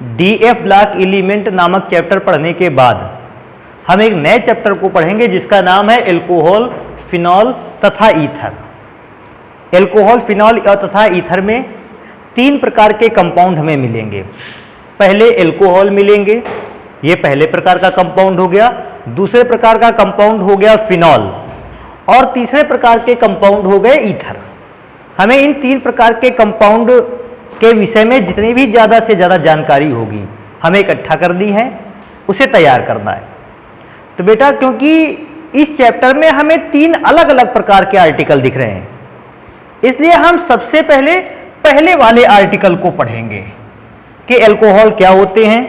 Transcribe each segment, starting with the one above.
DF block element नामक chapter पढ़ने के बाद हम एक नए चैप्टर को पढ़ेंगे जिसका नाम है एल्कोहल, फिनॉल तथा ईथर। एल्कोहल, फिनॉल तथा ईथर में 3 प्रकार के कंपाउंड हमें मिलेंगे। पहले एल्कोहल मिलेंगे, ये पहले प्रकार का कंपाउंड हो गया। दूसरे प्रकार का कंपाउंड हो गया फिनॉल, और तीसरे प्रकार के कंपाउंड हो गए ईथर। हमें इन 3 प्रकार के कंपाउंड के विषय में जितनी भी ज़्यादा से ज़्यादा जानकारी होगी हमें इकट्ठा करनी है, उसे तैयार करना है। तो बेटा क्योंकि इस चैप्टर में हमें 3 अलग अलग प्रकार के आर्टिकल दिख रहे हैं, इसलिए हम सबसे पहले वाले आर्टिकल को पढ़ेंगे कि एल्कोहल क्या होते हैं,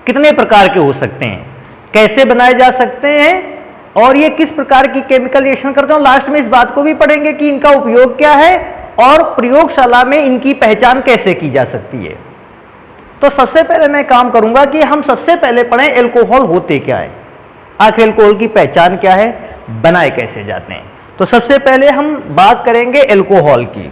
कितने प्रकार के हो सकते हैं, कैसे बनाए जा सकते हैं, और ये किस प्रकार की केमिकल रिएक्शन करते हैं। लास्ट में इस बात को भी पढ़ेंगे कि इनका उपयोग क्या है और प्रयोगशाला में इनकी पहचान कैसे की जा सकती है। तो सबसे पहले मैं काम करूंगा कि हम सबसे पहले पढ़ें एल्कोहल होते क्या है, आखिर एल्कोहल की पहचान क्या है, बनाए कैसे जाते हैं। तो सबसे पहले हम बात करेंगे एल्कोहल की।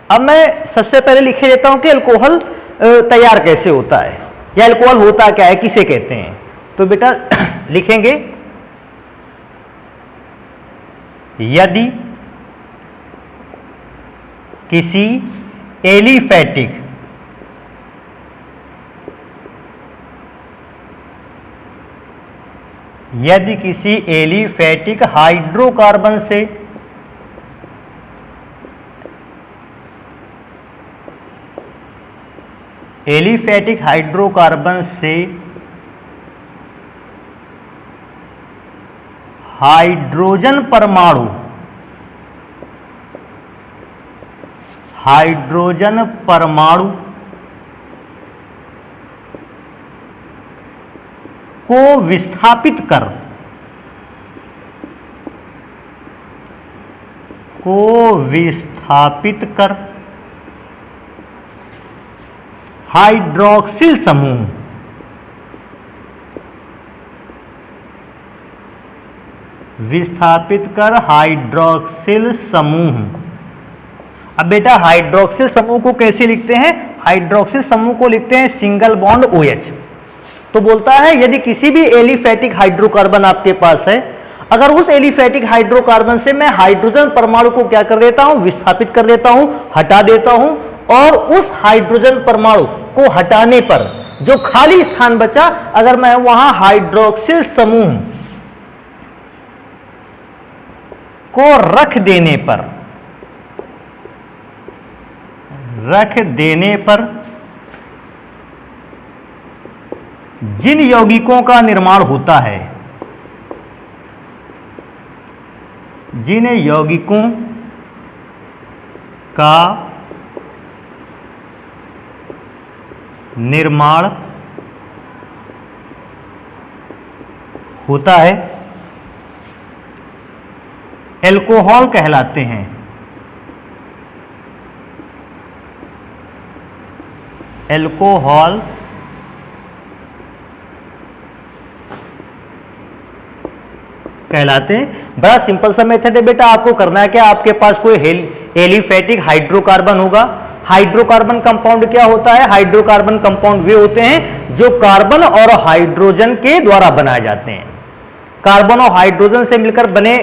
अब मैं सबसे पहले लिखे देता हूं कि एल्कोहल तैयार कैसे होता है या एल्कोहल होता क्या है, किसे कहते हैं। तो बेटा लिखेंगे, यदि किसी एलिफैटिक हाइड्रोकार्बन से हाइड्रोजन परमाणु को विस्थापित कर हाइड्रोक्सिल समूह। अब बेटा हाइड्रोक्सिल समूह को कैसे लिखते हैं? हाइड्रोक्सिल समूह को लिखते हैं सिंगल बॉन्ड OH। तो बोलता है यदि किसी भी एलिफैटिक हाइड्रोकार्बन आपके पास है, अगर उस एलिफैटिक हाइड्रोकार्बन से मैं हाइड्रोजन परमाणु को क्या कर देता हूं, विस्थापित कर देता हूं, हटा देता हूं, और उस हाइड्रोजन परमाणु को हटाने पर जो खाली स्थान बचा, अगर मैं वहां हाइड्रोक्सिल समूह को रख देने पर जिन यौगिकों का निर्माण होता है, जिन यौगिकों का निर्माण होता है, एल्कोहल कहलाते हैं। एल्कोहल कहलाते हैं। बड़ा सिंपल सा मेथड है बेटा, आपको करना है क्या, आपके पास कोई एलिफैटिक हाइड्रोकार्बन होगा। हाइड्रोकार्बन कंपाउंड क्या होता है? हाइड्रोकार्बन कंपाउंड वे होते हैं जो कार्बन और हाइड्रोजन के द्वारा बनाए जाते हैं। कार्बन और हाइड्रोजन से मिलकर बने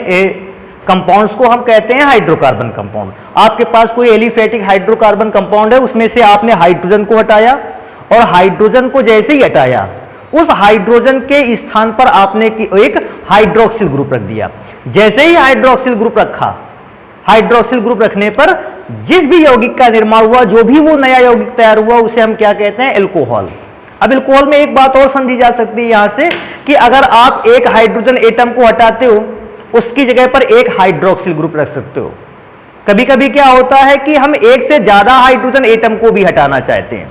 कंपाउंड्स को हम कहते हैं हाइड्रोकार्बन कंपाउंड। आपके पास कोई एलिफैटिक हाइड्रोकार्बन कंपाउंड है, उसमें से आपने हाइड्रोजन को हटाया, और हाइड्रोजन को जैसे ही हटाया उस हाइड्रोजन के स्थान पर आपने एक हाइड्रोक्सिल ग्रुप रख दिया। जैसे ही हाइड्रोक्सिल ग्रुप रखा, हाइड्रोक्सिल ग्रुप रखने पर जिस भी यौगिक का निर्माण हुआ, जो भी वो नया यौगिक तैयार हुआ, उसे हम क्या कहते हैं? एल्कोहल। अब एल्कोहल में एक बात और समझी जा सकती है यहां से कि अगर आप एक हाइड्रोजन एटम को हटाते हो, उसकी जगह पर एक हाइड्रोक्सिल ग्रुप रख सकते हो। कभी कभी क्या होता है कि हम एक से ज्यादा हाइड्रोजन एटम को भी हटाना चाहते हैं,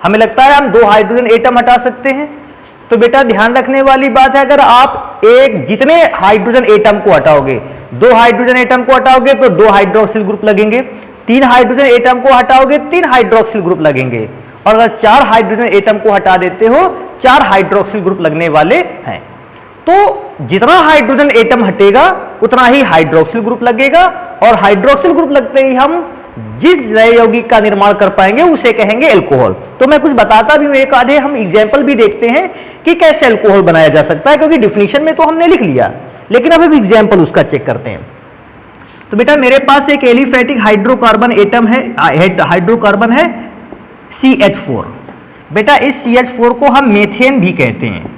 हमें लगता है हम 2 हाइड्रोजन एटम हटा सकते हैं। तो बेटा ध्यान रखने वाली बात है, अगर आप जितने हाइड्रोजन एटम को हटाओगे, 2 हाइड्रोजन एटम को हटाओगे तो 2 हाइड्रोक्सिल ग्रुप लगेंगे, 3 हाइड्रोजन एटम को हटाओगे 3 हाइड्रोक्सिल ग्रुप लगेंगे, और अगर 4 हाइड्रोजन एटम को हटा देते हो 4 हाइड्रोक्सिल ग्रुप लगने वाले हैं। तो जितना हाइड्रोजन एटम हटेगा उतना ही हाइड्रोक्सिल ग्रुप लगेगा, और हाइड्रोक्सिल ग्रुप लगते ही हम जिस जैव यौगिक का निर्माण कर पाएंगे उसे कहेंगे अल्कोहल। तो मैं कुछ बताता भी हूं, एक आधे हम एग्जाम्पल भी देखते हैं कि कैसे अल्कोहल बनाया जा सकता है, क्योंकि डिफिनीशन में तो हमने लिख लिया, लेकिन अब हम एग्जाम्पल उसका चेक करते हैं। तो बेटा मेरे पास एक एलिफेटिक हाइड्रोकार्बन एटम है, हाइड्रोकार्बन है CH4। बेटा इस CH4 को हम मेथेन भी कहते हैं।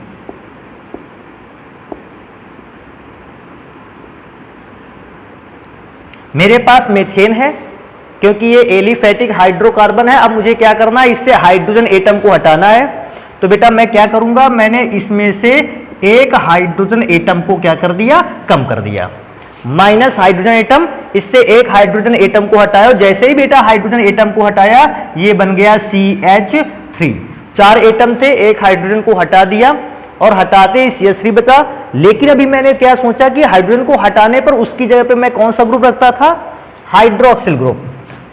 मेरे पास मेथेन है क्योंकि ये एलिफेटिक हाइड्रोकार्बन है। अब मुझे क्या करना है, इससे हाइड्रोजन एटम को हटाना है। तो बेटा मैं क्या करूंगा, मैंने इसमें से एक हाइड्रोजन एटम को क्या कर दिया, कम कर दिया। माइनस हाइड्रोजन एटम, इससे एक हाइड्रोजन एटम को हटाया। जैसे ही बेटा हाइड्रोजन एटम को हटाया ये बन गया CH3। 4 एटम थे, एक हाइड्रोजन को हटा दिया और हटाते ही CH3 बचा। लेकिन अभी मैंने क्या सोचा कि हाइड्रोजन को हटाने पर उसकी जगह पे मैं कौन सा ग्रुप रखता था, हाइड्रोक्सिल ग्रुप।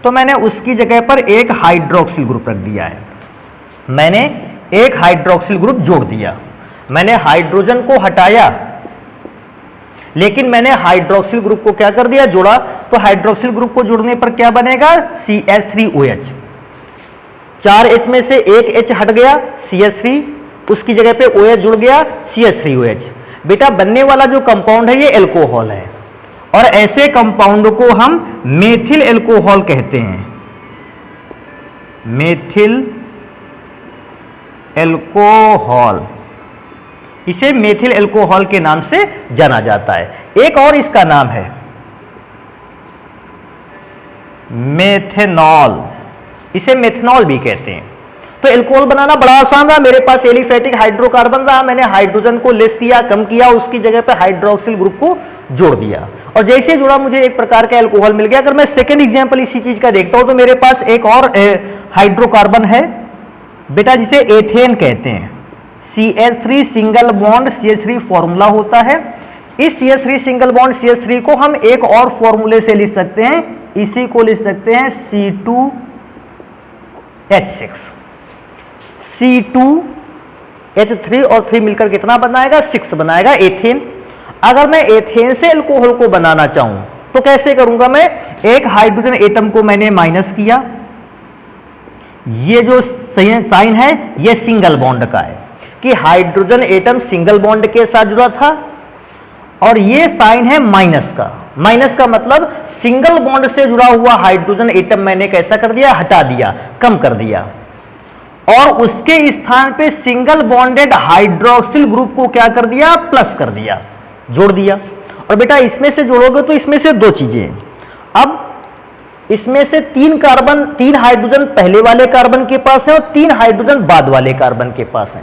तो मैंने उसकी जगह पर एक हाइड्रोक्सिल ग्रुप रख दिया है। मैंने एक हाइड्रोक्सिल ग्रुप जोड़ दिया। मैंने हाइड्रोजन को हटाया लेकिन मैंने हाइड्रोक्सिल ग्रुप को क्या कर दिया, जोड़ा। तो हाइड्रोक्सिल ग्रुप को जोड़ने पर क्या बनेगा, CH3OH। 4 H में से एक H हट गया CH3, उसकी जगह पे OH जुड़ गया CH3OH। बेटा बनने वाला जो कंपाउंड है ये एल्कोहल है, और ऐसे कंपाउंड को हम मेथिल एल्कोहल कहते हैं। मेथिल एल्कोहल, इसे मेथिल एल्कोहल के नाम से जाना जाता है। एक और इसका नाम है मेथेनॉल, इसे मेथनॉल भी कहते हैं। तो एल्कोहल बनाना बड़ा आसान रहा। मेरे पास एलिफेटिक हाइड्रोकार्बन रहा, मैंने हाइड्रोजन को लेस किया, कम किया, उसकी जगह पे हाइड्रोक्सिल ग्रुप को जोड़ दिया, और जैसे जुड़ा मुझे एक प्रकार का एल्कोहल मिल गया। अगर मैं सेकंड एग्जांपल इसी चीज का देखता हूं तो मेरे पास एक और हाइड्रोकार्बन है बेटा जिसे एथेन कहते हैं। CH3 single bond CH3 formula होता है। इस CH3 सिंगल बॉन्ड CH3 को हम एक और फॉर्मूले से लिख सकते हैं, इसी को लिख सकते हैं C2H6। C2H3 और 3 मिलकर कितना बनाएगा, 6 बनाएगा, एथेन। अगर मैं एथेन से अल्कोहल को बनाना चाहूं तो कैसे करूंगा, मैं एक हाइड्रोजन एटम को मैंने माइनस किया, ये जो साइन है ये सिंगल बॉन्ड का है कि हाइड्रोजन एटम सिंगल बॉन्ड के साथ जुड़ा था, और ये साइन है माइनस का। माइनस का मतलब सिंगल बॉन्ड से जुड़ा हुआ हाइड्रोजन एटम मैंने कैसा कर दिया, हटा दिया, कम कर दिया, और उसके स्थान पे सिंगल बॉन्डेड हाइड्रोक्सिल ग्रुप को क्या कर दिया, प्लस कर दिया, जोड़ दिया। और बेटा इसमें से जोड़ोगे तो इसमें से 2 चीजें, अब इसमें से 3 हाइड्रोजन पहले वाले कार्बन के पास है और 3 हाइड्रोजन बाद वाले कार्बन के पास है।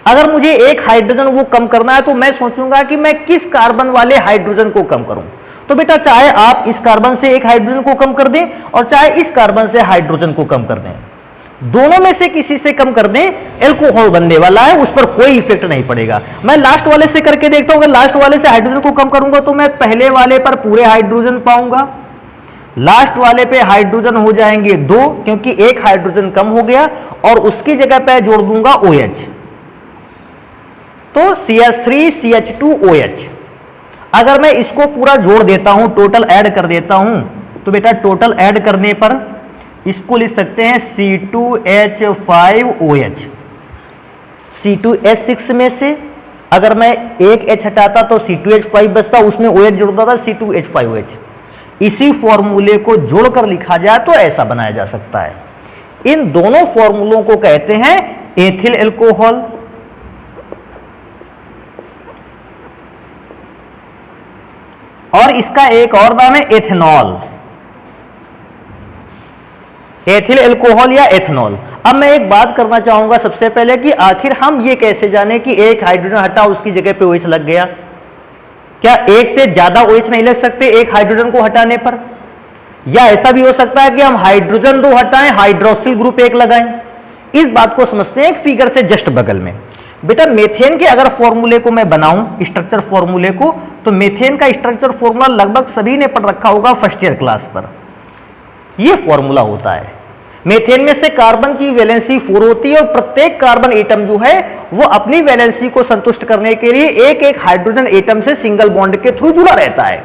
अगर मुझे एक हाइड्रोजन वो कम करना है तो मैं सोचूंगा कि मैं किस कार्बन वाले हाइड्रोजन को कम करूं। तो बेटा चाहे आप इस कार्बन से एक हाइड्रोजन को कम कर दें और चाहे इस कार्बन से हाइड्रोजन को कम कर दें, दोनों में से किसी से कम कर दें, एल्कोहल बनने वाला है, उस पर कोई इफेक्ट नहीं पड़ेगा। मैं लास्ट वाले से करके देखता हूं, अगर लास्ट वाले से हाइड्रोजन को कम करूंगा तो मैं पहले वाले पर पूरे हाइड्रोजन पाऊंगा, लास्ट वाले पे हाइड्रोजन हो जाएंगे 2 क्योंकि एक हाइड्रोजन कम हो गया, और उसकी जगह पे जोड़ दूंगा OH, तो CH3CH2OH। अगर मैं इसको पूरा जोड़ देता हूं, टोटल ऐड कर देता हूं, तो बेटा टोटल ऐड करने पर इसको लिख सकते हैं C2H5OH। C2H6 में से अगर मैं एक H हटाता तो C2H5 बचता, उसमें OH जोड़ता था C2H5OH। इसी फॉर्मूले को जोड़कर लिखा जाए तो ऐसा बनाया जा सकता है। इन दोनों फॉर्मूलों को कहते हैं एथिल एल्कोहल। और इसका एक और नाम है एथेनॉल, एथिल एल्कोहल या एथेनॉल। अब मैं एक बात करना चाहूंगा सबसे पहले कि आखिर हम ये कैसे जाने कि एक हाइड्रोजन हटा उसकी जगह पे OH लग गया। क्या एक से ज्यादा OH नहीं लग सकते एक हाइड्रोजन को हटाने पर, या ऐसा भी हो सकता है कि हम हाइड्रोजन 2 हटाएं, हाइड्रोक्सिल ग्रुप 1 लगाएं। इस बात को समझते हैं एक फिगर से जस्ट बगल में। बेटा मेथेन के अगर फॉर्मूले को मैं बनाऊं, स्ट्रक्चर फॉर्मूले को, तो मेथेन का स्ट्रक्चर फॉर्मूला लगभग सभी ने पढ़ रखा होगा फर्स्ट ईयर क्लास पर। यह फॉर्मूला होता है मीथेन में से कार्बन की वैलेंसी 4 होती है और प्रत्येक कार्बन एटम जो है वो अपनी वैलेंसी को संतुष्ट करने के लिए एक एक हाइड्रोजन एटम से सिंगल बॉन्ड के थ्रू जुड़ा रहता है।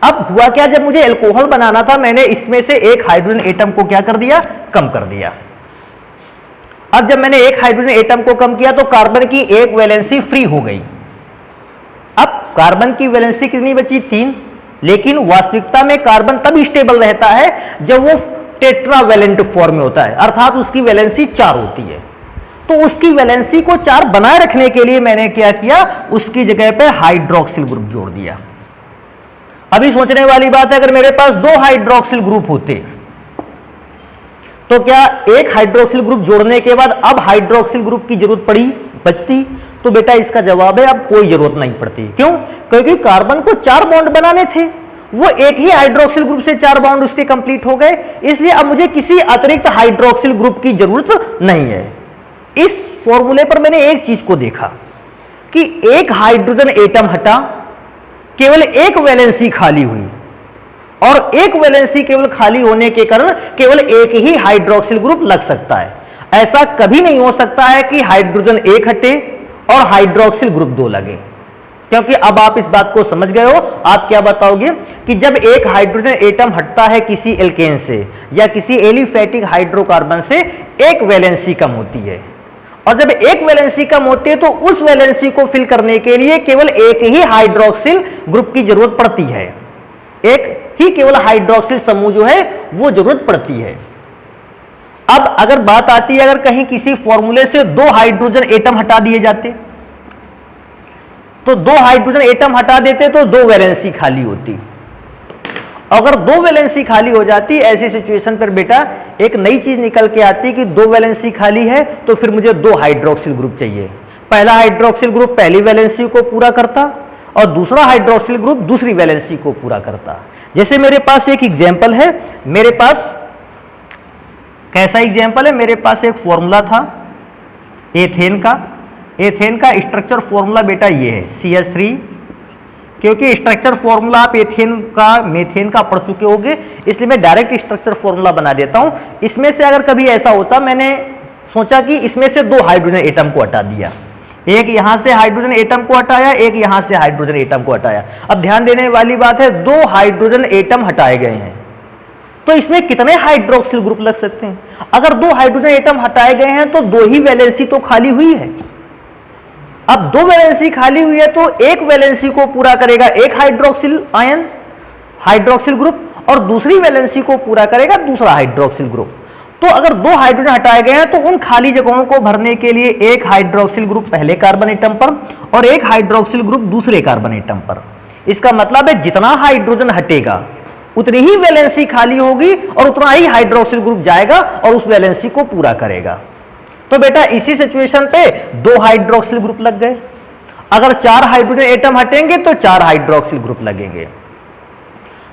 अब हुआ क्या, जब मुझे एल्कोहल बनाना था मैंने इसमें से एक हाइड्रोजन एटम को क्या कर दिया, कम कर दिया। अब जब मैंने एक हाइड्रोजन एटम को कम किया तो कार्बन की एक वैलेंसी फ्री हो गई। अब कार्बन की वैलेंसी कितनी बची, 3। लेकिन वास्तविकता में कार्बन तब स्टेबल रहता है जब वो टेट्रावैलेंट फॉर्म में होता है, अर्थात उसकी वैलेंसी 4 होती है। तो उसकी वैलेंसी को 4 बनाए रखने के लिए मैंने क्या किया, उसकी जगह पे हाइड्रोक्सिल ग्रुप जोड़ दिया। अभी सोचने वाली बात है, अगर मेरे पास 2 हाइड्रोक्सिल ग्रुप होते तो क्या एक हाइड्रोक्सिल ग्रुप जोड़ने के बाद अब हाइड्रोक्सिल ग्रुप की जरूरत पड़ी, बचती? तो बेटा इसका जवाब है अब कोई जरूरत नहीं पड़ती। क्यों? क्योंकि कार्बन को 4 बॉन्ड बनाने थे, वो एक ही हाइड्रोक्सिल ग्रुप से 4 बॉन्ड उसके कंप्लीट हो गए, इसलिए अब मुझे किसी अतिरिक्त हाइड्रोक्सिल ग्रुप की जरूरत नहीं है। इस फॉर्मूले पर मैंने एक चीज को देखा कि एक हाइड्रोजन एटम हटा, केवल एक वैलेंसी खाली हुई, और एक वैलेंसी केवल खाली होने के कारण केवल एक ही हाइड्रोक्सिल ग्रुप लग सकता है। ऐसा कभी नहीं हो सकता है कि हाइड्रोजन 1 हटे और हाइड्रोक्सिल ग्रुप 2 लगे, क्योंकि अब आप इस बात को समझ गए हो। आप क्या बताओगे कि जब एक हाइड्रोजन एटम हटता है किसी एल्केन से या किसी एलिफैटिक हाइड्रोकार्बन से, एक वैलेंसी कम होती है, और जब एक वैलेंसी कम होती है तो उस वैलेंसी को फिल करने के लिए केवल एक ही हाइड्रोक्सिल ग्रुप की जरूरत पड़ती है, एक ही केवल हाइड्रोक्सिल समूह जो है वो जरूरत पड़ती है। अब अगर बात आती है, अगर कहीं किसी फॉर्मूले से 2 हाइड्रोजन एटम हटा दिए जाते तो 2 हाइड्रोजन एटम हटा देते तो 2 वैलेंसी खाली होती। अगर 2 वैलेंसी खाली हो जाती, ऐसी सिचुएशन पर बेटा एक नई चीज निकल के आती कि 2 वैलेंसी खाली है तो फिर मुझे 2 हाइड्रोक्सिल ग्रुप चाहिए। पहला हाइड्रोक्सिल ग्रुप पहली वैलेंसी को पूरा करता और दूसरा हाइड्रोक्सिल ग्रुप दूसरी वैलेंसी को पूरा करता। जैसे मेरे पास एक एग्जाम्पल है, मेरे पास कैसा एग्जाम्पल है, मेरे पास एक फॉर्मूला था एथेन का। एथेन का स्ट्रक्चर फॉर्मूला बेटा ये है CH3, क्योंकि स्ट्रक्चर फॉर्मूला आप एथेन का मेथेन का पढ़ चुके होंगे, इसलिए मैं डायरेक्ट स्ट्रक्चर फॉर्मूला बना देता हूं। इसमें से अगर कभी ऐसा होता, मैंने सोचा कि इसमें से 2 हाइड्रोजन एटम को हटा दिया, एक यहां से हाइड्रोजन एटम को हटाया, एक यहां से हाइड्रोजन एटम को हटाया। अब ध्यान देने वाली बात है, 2 हाइड्रोजन एटम हटाए गए हैं तो इसमें कितने हाइड्रोक्सिल ग्रुप लग सकते हैं? अगर 2 हाइड्रोजन एटम हटाए गए हैं तो 2 ही वैलेंसी तो खाली हुई है। अब 2 वैलेंसी खाली हुई है तो एक वैलेंसी को पूरा करेगा एक हाइड्रोक्सिल आयन, हाइड्रोक्सिल ग्रुप, और दूसरी वैलेंसी को पूरा करेगा दूसरा हाइड्रोक्सिल ग्रुप। तो अगर 2 हाइड्रोजन हटाए गए हैं तो उन खाली जगहों को भरने के लिए एक हाइड्रोक्सिल ग्रुप पहले कार्बन एटम पर और एक हाइड्रोक्सिल ग्रुप दूसरे कार्बन एटम पर। इसका मतलब है जितना हाइड्रोजन हटेगा उतनी ही वैलेंसी खाली होगी और उतना ही हाइड्रोक्सिल ग्रुप जाएगा और उस वैलेंसी को पूरा करेगा। तो बेटा इसी सिचुएशन पे 2 हाइड्रोक्सिल ग्रुप लग गए। अगर 4 हाइड्रोजन एटम हटेंगे तो 4 हाइड्रोक्सिल ग्रुप लगेंगे।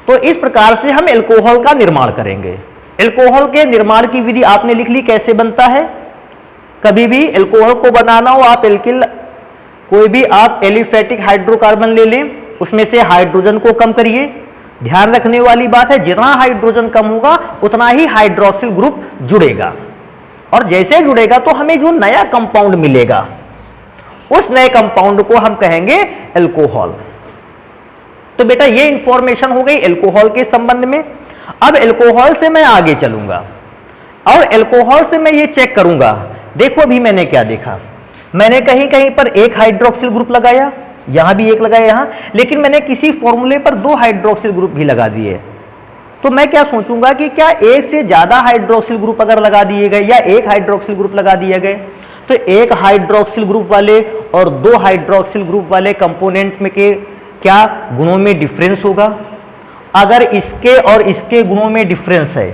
तो इस प्रकार से हम एल्कोहल का निर्माण करेंगे। एल्कोहल के निर्माण की विधि आपने लिख ली, कैसे बनता है। कभी भी एल्कोहल को बनाना हो, आप एल्किल कोई भी आप एलिफैटिक हाइड्रोकार्बन ले लें, उसमें से हाइड्रोजन को कम करिए। ध्यान रखने वाली बात है, जितना हाइड्रोजन कम होगा उतना ही हाइड्रोक्सिल ग्रुप जुड़ेगा, और जैसे जुड़ेगा तो हमें जो नया कंपाउंड मिलेगा उस नए कंपाउंड को हम कहेंगे एल्कोहल। तो बेटा ये इंफॉर्मेशन हो गई एल्कोहल के संबंध में। अब एल्कोहल से मैं आगे चलूंगा और एल्कोहल से मैं ये चेक करूंगा। देखो अभी मैंने क्या देखा, मैंने कहीं कहीं पर एक हाइड्रोक्सिल ग्रुप लगाया, यहां भी एक लगाया यहां, लेकिन मैंने किसी फॉर्मूले पर 2 हाइड्रोक्सिल ग्रुप भी लगा दिए। तो मैं क्या सोचूंगा कि क्या एक से ज्यादा हाइड्रोक्सिल ग्रुप अगर लगा दिए गए या एक हाइड्रोक्सिल ग्रुप लगा दिए गए तो एक हाइड्रोक्सिल ग्रुप वाले और 2 हाइड्रोक्सिल ग्रुप वाले कंपोनेंट में के क्या गुणों में डिफरेंस होगा। अगर इसके और इसके गुणों में डिफरेंस है,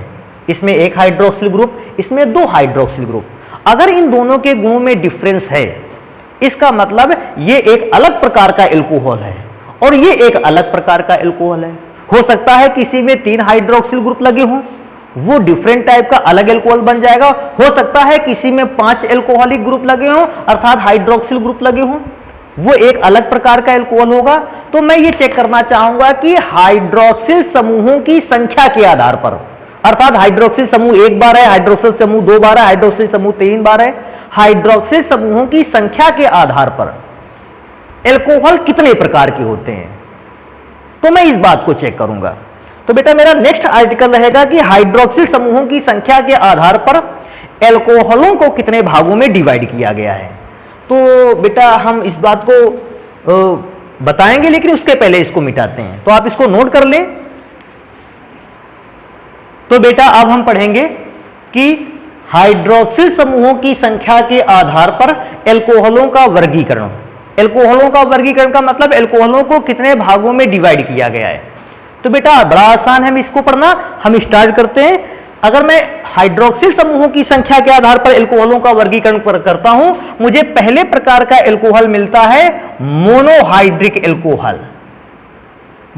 इसमें एक हाइड्रोक्सिल ग्रुप, इसमें 2 हाइड्रोक्सिल ग्रुप, अगर इन दोनों के गुणों में डिफरेंस है, इसका मतलब ये एक अलग प्रकार का एल्कोहल है और ये एक अलग प्रकार का एल्कोहल है। हो सकता है किसी में 3 हाइड्रोक्सिल ग्रुप लगे हों, वो डिफरेंट टाइप का अलग एल्कोहल बन जाएगा। हो सकता है किसी में 5 एल्कोहलिक ग्रुप लगे हों, अर्थात हाइड्रोक्सिल ग्रुप लगे हों, वो एक अलग प्रकार का एल्कोहल होगा। तो मैं ये चेक करना चाहूंगा कि हाइड्रोक्सिल समूहों की संख्या के आधार पर अर्थात हाइड्रोक्सिल समूह 1 बार है, हाइड्रोक्सिल समूह 2 बार है, हाइड्रोक्सिल समूह 3 बार है। हाइड्रोक्सिल समूहों की संख्या के आधार पर एल्कोहल कितने प्रकार के होते हैं, तो मैं इस बात को चेक करूंगा। तो बेटा मेरा नेक्स्ट आर्टिकल रहेगा कि हाइड्रोक्सिल समूहों की संख्या के आधार पर एल्कोहलों को कितने भागों में डिवाइड किया गया है। तो बेटा हम इस बात को बताएंगे, लेकिन उसके पहले इसको मिटाते हैं, तो आप इसको नोट कर लें। तो बेटा अब हम पढ़ेंगे कि हाइड्रोक्सिल समूहों की संख्या के आधार पर एल्कोहलों का वर्गीकरण। एल्कोहलों का वर्गीकरण का मतलब एल्कोहलों को कितने भागों में डिवाइड किया गया है। तो बेटा बड़ा आसान है इसको पढ़ना, हम स्टार्ट करते हैं। अगर मैं हाइड्रोक्सिल समूहों की संख्या के आधार पर एल्कोहलों का वर्गीकरण करता हूं, मुझे पहले प्रकार का एल्कोहल मिलता है मोनोहाइड्रिक एल्कोहल।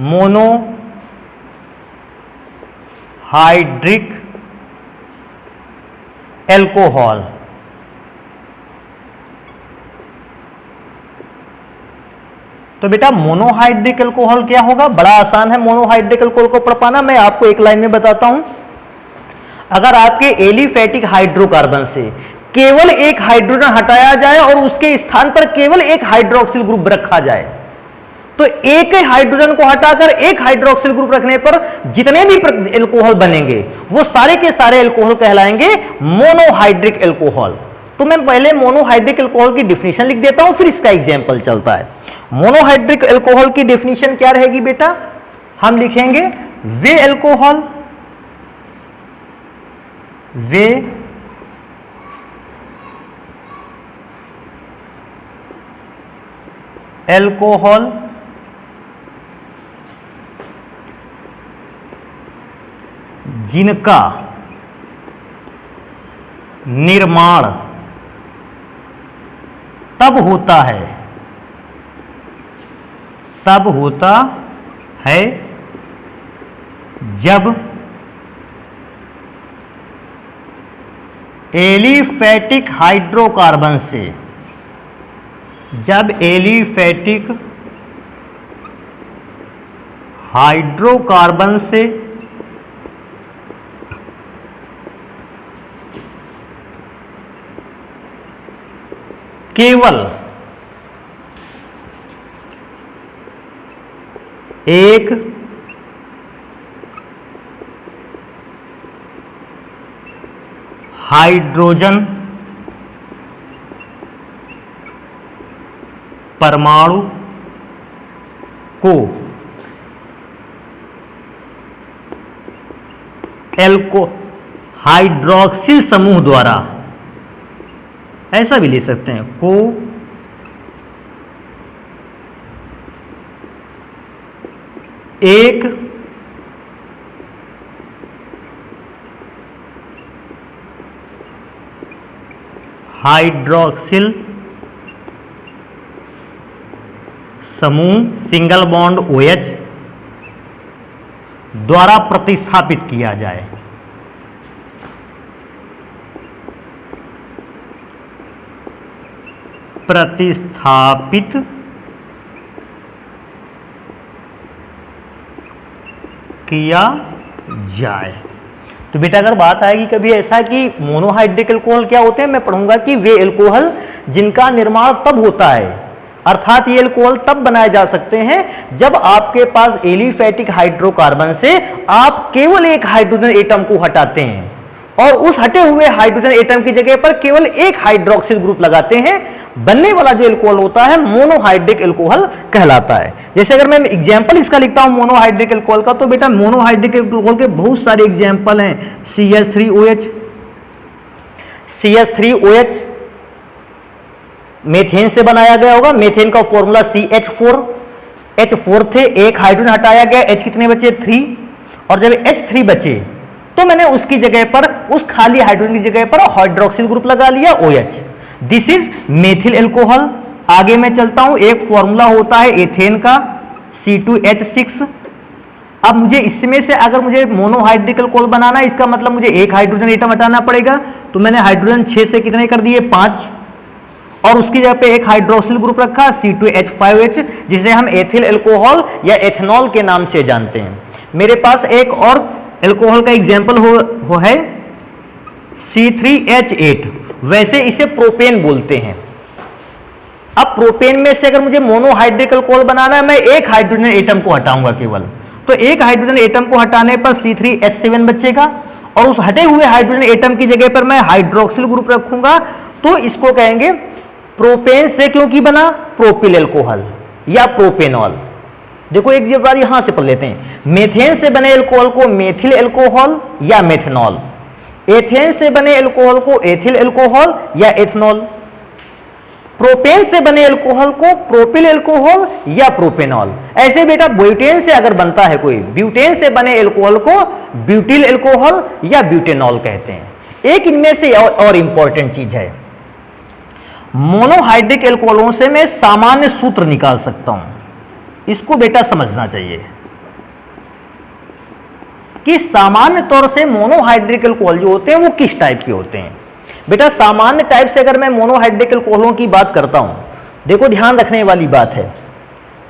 Monohydric alcohol. तो बेटा मोनोहाइड्रिक एल्कोहल क्या होगा, बड़ा आसान है मोनोहाइड्रिक एल्कोहल को पढ़ पाना। मैं आपको एक लाइन में बताता हूं। अगर आपके एलिफेटिक हाइड्रोकार्बन से केवल एक हाइड्रोजन हटाया जाए और उसके स्थान पर केवल एक हाइड्रोक्सिल ग्रुप रखा जाए, तो एक हाइड्रोजन को हटाकर एक हाइड्रोक्सिल ग्रुप रखने पर जितने भी एल्कोहल बनेंगे वो सारे के सारे एल्कोहल कहलाएंगे मोनोहाइड्रिक एल्कोहल। तो मैं पहले मोनोहाइड्रिक एल्कोहल की डिफिनीशन लिख देता हूं, फिर इसका एग्जांपल चलता है। मोनोहाइड्रिक एल्कोहल की डिफिनीशन क्या रहेगी बेटा, हम लिखेंगे वे एल्कोहल जिनका निर्माण तब होता है जब एलिफेटिक हाइड्रोकार्बन से केवल एक हाइड्रोजन परमाणु को हाइड्रोक्सिल समूह द्वारा, ऐसा भी ले सकते हैं, को एक हाइड्रोक्सिल समूह सिंगल बॉन्ड OH द्वारा प्रतिस्थापित किया जाए। प्रतिस्थापित किया जाए। तो बेटा अगर बात आएगी कभी ऐसा कि मोनोहाइड्रिक एल्कोहल क्या होते हैं, मैं पढ़ूंगा कि वे एल्कोहल जिनका निर्माण तब होता है, अर्थात ये एल्कोहल तब बनाए जा सकते हैं जब आपके पास एलिफेटिक हाइड्रोकार्बन से आप केवल एक हाइड्रोजन एटम को हटाते हैं और उस हटे हुए हाइड्रोजन एटम की जगह पर केवल एक हाइड्रोक्सिल ग्रुप लगाते हैं, बनने वाला जो एल्कोहल होता है मोनोहाइड्रिक एल्कोहल कहलाता है। जैसे अगर मैं एग्जांपल इसका लिखता हूं मोनोहाइड्रिक एल्कोहल का, तो बेटा मोनोहाइड्रिक एल्कोहल के बहुत सारे एग्जांपल हैं। CH3OH मेथेन से बनाया गया होगा, मेथेन का फॉर्मूला CH4 थे, एक हाइड्रोजन हटाया गया, H कितने बचे 3, और जब H3 बचे तो मैंने उसकी जगह पर, उस खाली हाइड्रोजन की जगह पर हाइड्रोक्सिल ग्रुप लगा लिया OH। This is methyl alcohol. आगे मैं चलता हूं, एक फॉर्मूला होता है एथेन का C2H6। अब मुझे इसमें से अगर मुझे मोनोहाइड्रिक एल्कोहल बनाना है, इसका मतलब मुझे एक हाइड्रोजन एटम हटाना पड़ेगा, तो मैंने हाइड्रोजन 6 से कितने कर दिए 5, और उसकी जगह पे एक हाइड्रोक्सिल ग्रुप रखा C2H5H, जिसे हम एथिल एल्कोहल या एथेनॉल के नाम से जानते हैं। मेरे पास एक और एल्कोहल का एग्जाम्पल हो है C3H8, वैसे इसे प्रोपेन बोलते हैं। अब प्रोपेन में से अगर मुझे मोनोहाइड्रिक अल्कोहल बनाना है, मैं एक हाइड्रोजन एटम को हटाऊंगा केवल, तो एक हाइड्रोजन एटम को हटाने पर C3H7 बचेगा, और उस हटे हुए हाइड्रोजन एटम की जगह पर मैं हाइड्रोक्सिल ग्रुप रखूंगा, तो इसको कहेंगे प्रोपेन से क्योंकि बना प्रोपिल एल्कोहल या प्रोपेनॉल। देखो एक बार यहां से पढ़ लेते हैं, मेथेन से बने एल्कोहल को मेथिल एल्कोहल या मेथनॉल, एथेन से बने एल्कोहल को एथिल एल्कोहल या एथनॉल, प्रोपेन से बने एल्कोहल को प्रोपिल एल्कोहल या प्रोपेनॉल। ऐसे बेटा ब्यूटेन से अगर बनता है कोई, ब्यूटेन से बने एल्कोहल को ब्यूटिल एल्कोहल या ब्यूटेनॉल कहते हैं। एक इनमें से और इंपॉर्टेंट चीज है, मोनोहाइड्रिक एल्कोहलों से मैं सामान्य सूत्र निकाल सकता हूं, इसको बेटा समझना चाहिए कि सामान्य तौर से मोनोहाइड्रिक एल्कोहल जो होते हैं वो किस टाइप के होते हैं। बेटा सामान्य टाइप से अगर मैं मोनोहाइड्रिक एल्कोहलों की बात करता हूं, देखो ध्यान रखने वाली बात है,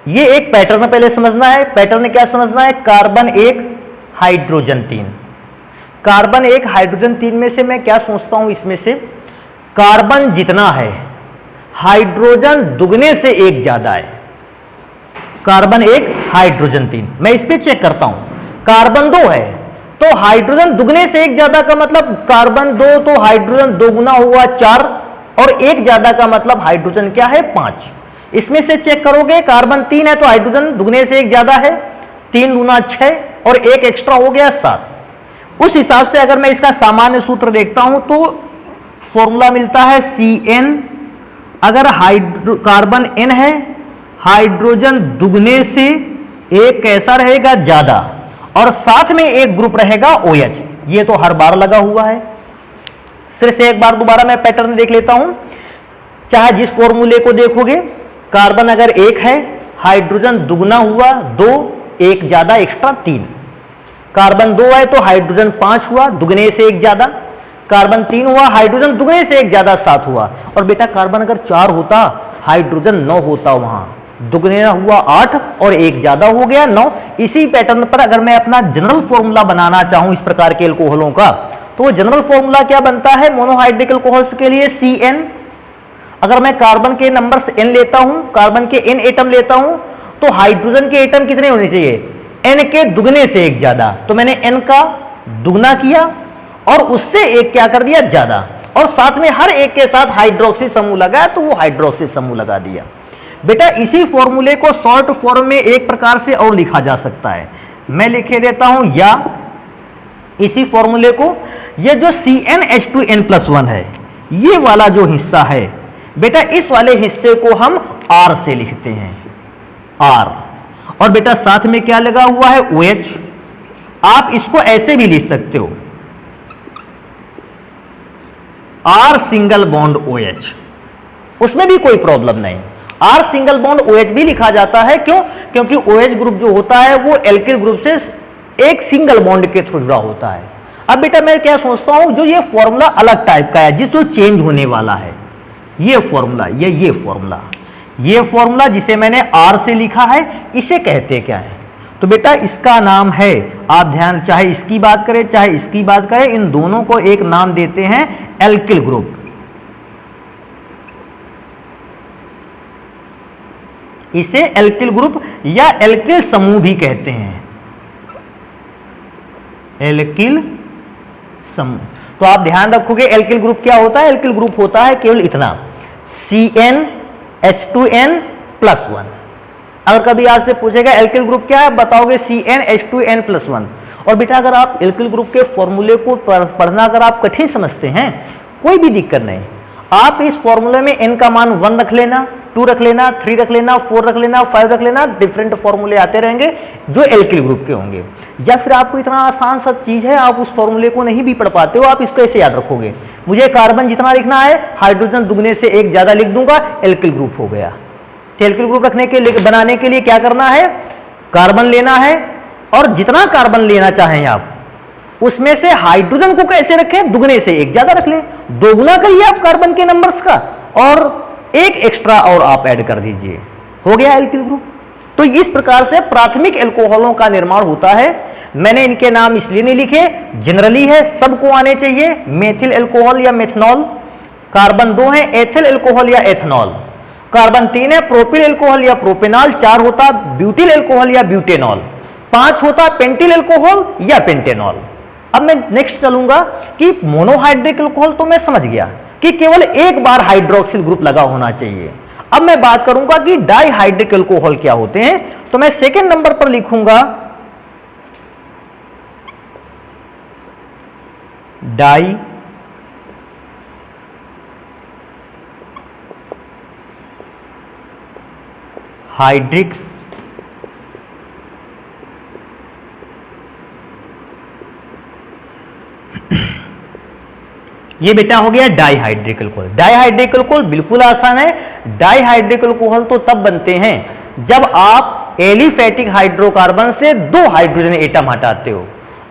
ये एक पैटर्न पहले समझना है। पैटर्न क्या समझना है, कार्बन 1 हाइड्रोजन 3, कार्बन 1 हाइड्रोजन 3 में से मैं क्या सोचता हूं, इसमें से कार्बन जितना है हाइड्रोजन दुगने से एक ज्यादा है। कार्बन 1 हाइड्रोजन 3, मैं इस पे चेक करता हूं, कार्बन 2 है तो हाइड्रोजन दुगने से एक ज्यादा का मतलब कार्बन 2, तो हाइड्रोजन 2 गुना हुआ 4, और एक ज्यादा का मतलब हाइड्रोजन क्या है 5। इसमें से चेक करोगे, कार्बन 3 है तो हाइड्रोजन दुगने से एक ज्यादा है, 3 गुना 6 और एक एक्स्ट्रा हो गया 7। उस हिसाब से अगर मैं इसका सामान्य सूत्र देखता हूं तो फॉर्मूला मिलता है Cn, अगर कार्बन n है, हाइड्रोजन दुगने से एक कैसा रहेगा ज्यादा, और साथ में एक ग्रुप रहेगा OH, ये तो हर बार लगा हुआ है। फिर से एक बार दोबारा मैं पैटर्न देख लेता हूं, चाहे जिस फॉर्मूले को देखोगे, कार्बन अगर 1 है, हाइड्रोजन दुगना हुआ 2, एक ज्यादा एक्स्ट्रा 3, कार्बन 2 है तो हाइड्रोजन 5 हुआ दुगने से एक ज्यादा, कार्बन 3 हुआ हाइड्रोजन दुगने से एक ज्यादा 7 हुआ, और बेटा कार्बन अगर 4 होता हाइड्रोजन 9 होता, वहां दुगने हुआ 8 और एक ज्यादा हो गया 9। इसी पैटर्न पर अगर मैं अपना जनरल फॉर्मूला बनाना चाहूं इस प्रकार के एल्कोहलों का, तो वो जनरल फॉर्मूला क्या बनता है मोनोहाइड्रिक एल्कोहल्स के लिए, Cn। अगर मैं कार्बन के नंबर्स n लेता हूं, कार्बन के n एटम लेता हूं, तो हाइड्रोजन के एटम कितने होने चाहिए, n के दुगने से एक ज्यादा, तो मैंने n का दुगना किया और उससे एक क्या कर दिया ज्यादा, और साथ में हर एक के साथ हाइड्रोक्सी समूह लगाया तो वो हाइड्रोक्सी समूह लगा दिया। बेटा इसी फॉर्मूले को शॉर्ट फॉर्म में एक प्रकार से और लिखा जा सकता है, मैं लिखे देता हूं, या इसी फॉर्मूले को, ये जो CnH2n+1 है, ये वाला जो हिस्सा है बेटा, इस वाले हिस्से को हम R से लिखते हैं, R, और बेटा साथ में क्या लगा हुआ है OH। आप इसको ऐसे भी लिख सकते हो, R सिंगल बॉन्ड OH, उसमें भी कोई प्रॉब्लम नहीं, R सिंगल बॉन्ड OH भी लिखा जाता है। क्यों, क्योंकि OH ग्रुप जो होता है वो एल्किल ग्रुप से एक सिंगल बॉन्ड के थ्रू जुड़ा होता है। अब बेटा मैं क्या सोचता हूं, जो ये फॉर्मूला अलग टाइप का है, जिस जो चेंज होने वाला है, ये फॉर्मूला, ये फॉर्मूला जिसे मैंने R से लिखा है, इसे कहते क्या है, तो बेटा इसका नाम है, आप ध्यान, चाहे इसकी बात करें चाहे इसकी बात करें, इन दोनों को एक नाम देते हैं एल्किल ग्रुप। इसे एल्किल ग्रुप या एल्किल समूह भी कहते हैं, एल्किल समूह। तो आप ध्यान रखोगे एल्किल ग्रुप क्या होता है, एल्किल ग्रुप होता है केवल इतना, CnH2n+1। अगर कभी आपसे पूछेगा एल्किल ग्रुप क्या है, बताओगे CnH2n+1। और बेटा अगर आप एल्किल ग्रुप के फॉर्मूले को पढ़ना अगर आप कठिन समझते हैं, कोई भी दिक्कत नहीं, आप इस फॉर्मूले में n का मान 1 रख लेना, 2 रख लेना, 3 रख लेना, 4 रख लेना, 5 रख लेना, डिफरेंट फॉर्मूले आते रहेंगे जो एल्किल ग्रुप के होंगे। या फिर आपको इतना आसान सा चीज है, आप उस फॉर्मूले को नहीं भी पढ़ पाते हो, आप इसको ऐसे याद रखोगे, मुझे कार्बन जितना लिखना है हाइड्रोजन दुगने से एक ज्यादा लिख दूंगा, एल्किल ग्रुप हो गया। तो एल्किल ग्रुप रखने के लिए, बनाने के लिए क्या करना है, कार्बन लेना है, और जितना कार्बन लेना चाहें आप उसमें से हाइड्रोजन को कैसे रखें, दुगने से एक ज्यादा रख लें, दोगुना करिए आप कार्बन के नंबर्स का, और एक एक्स्ट्रा और आप ऐड कर दीजिए, हो गया एल्किल ग्रुप। तो इस प्रकार से प्राथमिक एल्कोहलों का निर्माण होता है। मैंने इनके नाम इसलिए नहीं लिखे, जनरली है, सबको आने चाहिए। मेथिल एल्कोहल या मेथनॉल, कार्बन 2 है एथिल एल्कोहल या एथनॉल, कार्बन 3 है प्रोपिल एल्कोहल या प्रोपेनॉल, 4 होता ब्यूटिल एल्कोहल या ब्यूटेनॉल, 5 होता पेंटिल एल्कोहल या पेंटेनॉल। अब मैं नेक्स्ट चलूंगा कि मोनोहाइड्रिक एल्कोहल तो मैं समझ गया कि केवल एक बार हाइड्रोक्सिल ग्रुप लगा होना चाहिए। अब मैं बात करूंगा कि डाइहाइड्रिक एल्कोहल क्या होते हैं, तो मैं सेकंड नंबर पर लिखूंगा डाई हाइड्रिक ये बेटा हो गया डाइहाइड्रिक एल्कोहल। डाइहाइड्रिक एल्कोहल बिल्कुल आसान है। डाइहाइड्रिक एल्कोहल तो तब बनते हैं जब आप एलिफैटिक हाइड्रोकार्बन से 2 हाइड्रोजन एटम हटाते हो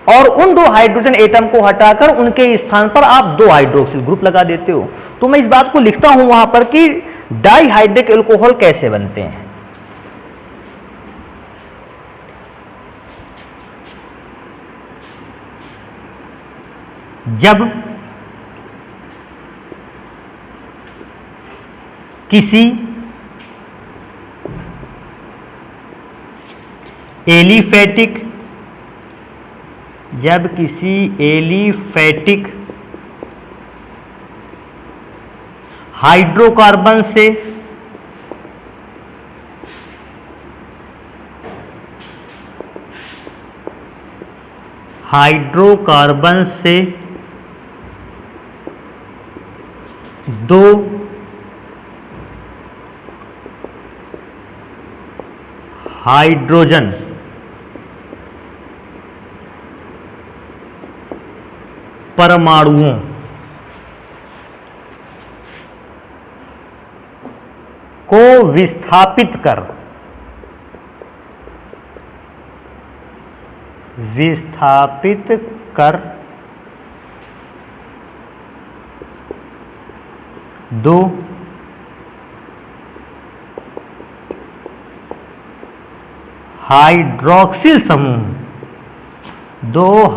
और उन 2 हाइड्रोजन एटम को हटाकर उनके स्थान पर आप 2 हाइड्रोक्सिल ग्रुप लगा देते हो। तो मैं इस बात को लिखता हूं वहां पर कि डाइहाइड्रिक एल्कोहल कैसे बनते हैं। जब किसी एलिफैटिक हाइड्रोकार्बन से दो हाइड्रोजन परमाणुओं को विस्थापित कर दो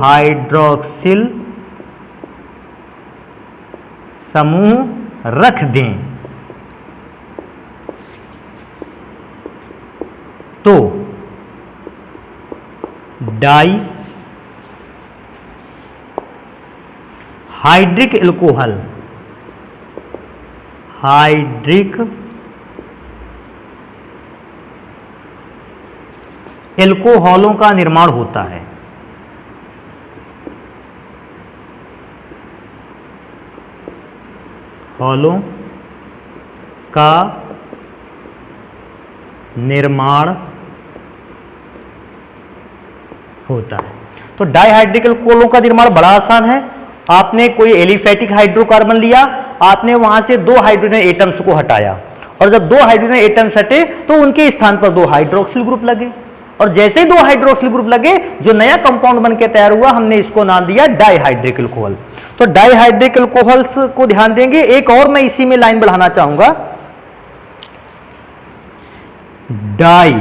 हाइड्रोक्सिल समूह रख दें तो डाई हाइड्रिक एल्कोहलों का निर्माण होता है। हॉलों का निर्माण होता है। तो डाइहाइड्रिक एल्कोहलों का निर्माण बड़ा आसान है। आपने कोई एलिफैटिक हाइड्रोकार्बन लिया, आपने वहां से 2 हाइड्रोजन एटम्स को हटाया और जब 2 हाइड्रोजन एटम्स हटे तो उनके स्थान पर 2 हाइड्रोक्सिल ग्रुप लगे और जैसे ही 2 हाइड्रोक्सिल ग्रुप लगे जो नया कंपाउंड बन के तैयार हुआ हमने इसको नाम दिया डाइहाइड्रिक एल्कोहल। तो डाइहाइड्रिक एल्कोहल्स को ध्यान देंगे। एक और मैं इसी में लाइन बढ़ाना चाहूंगा, डाई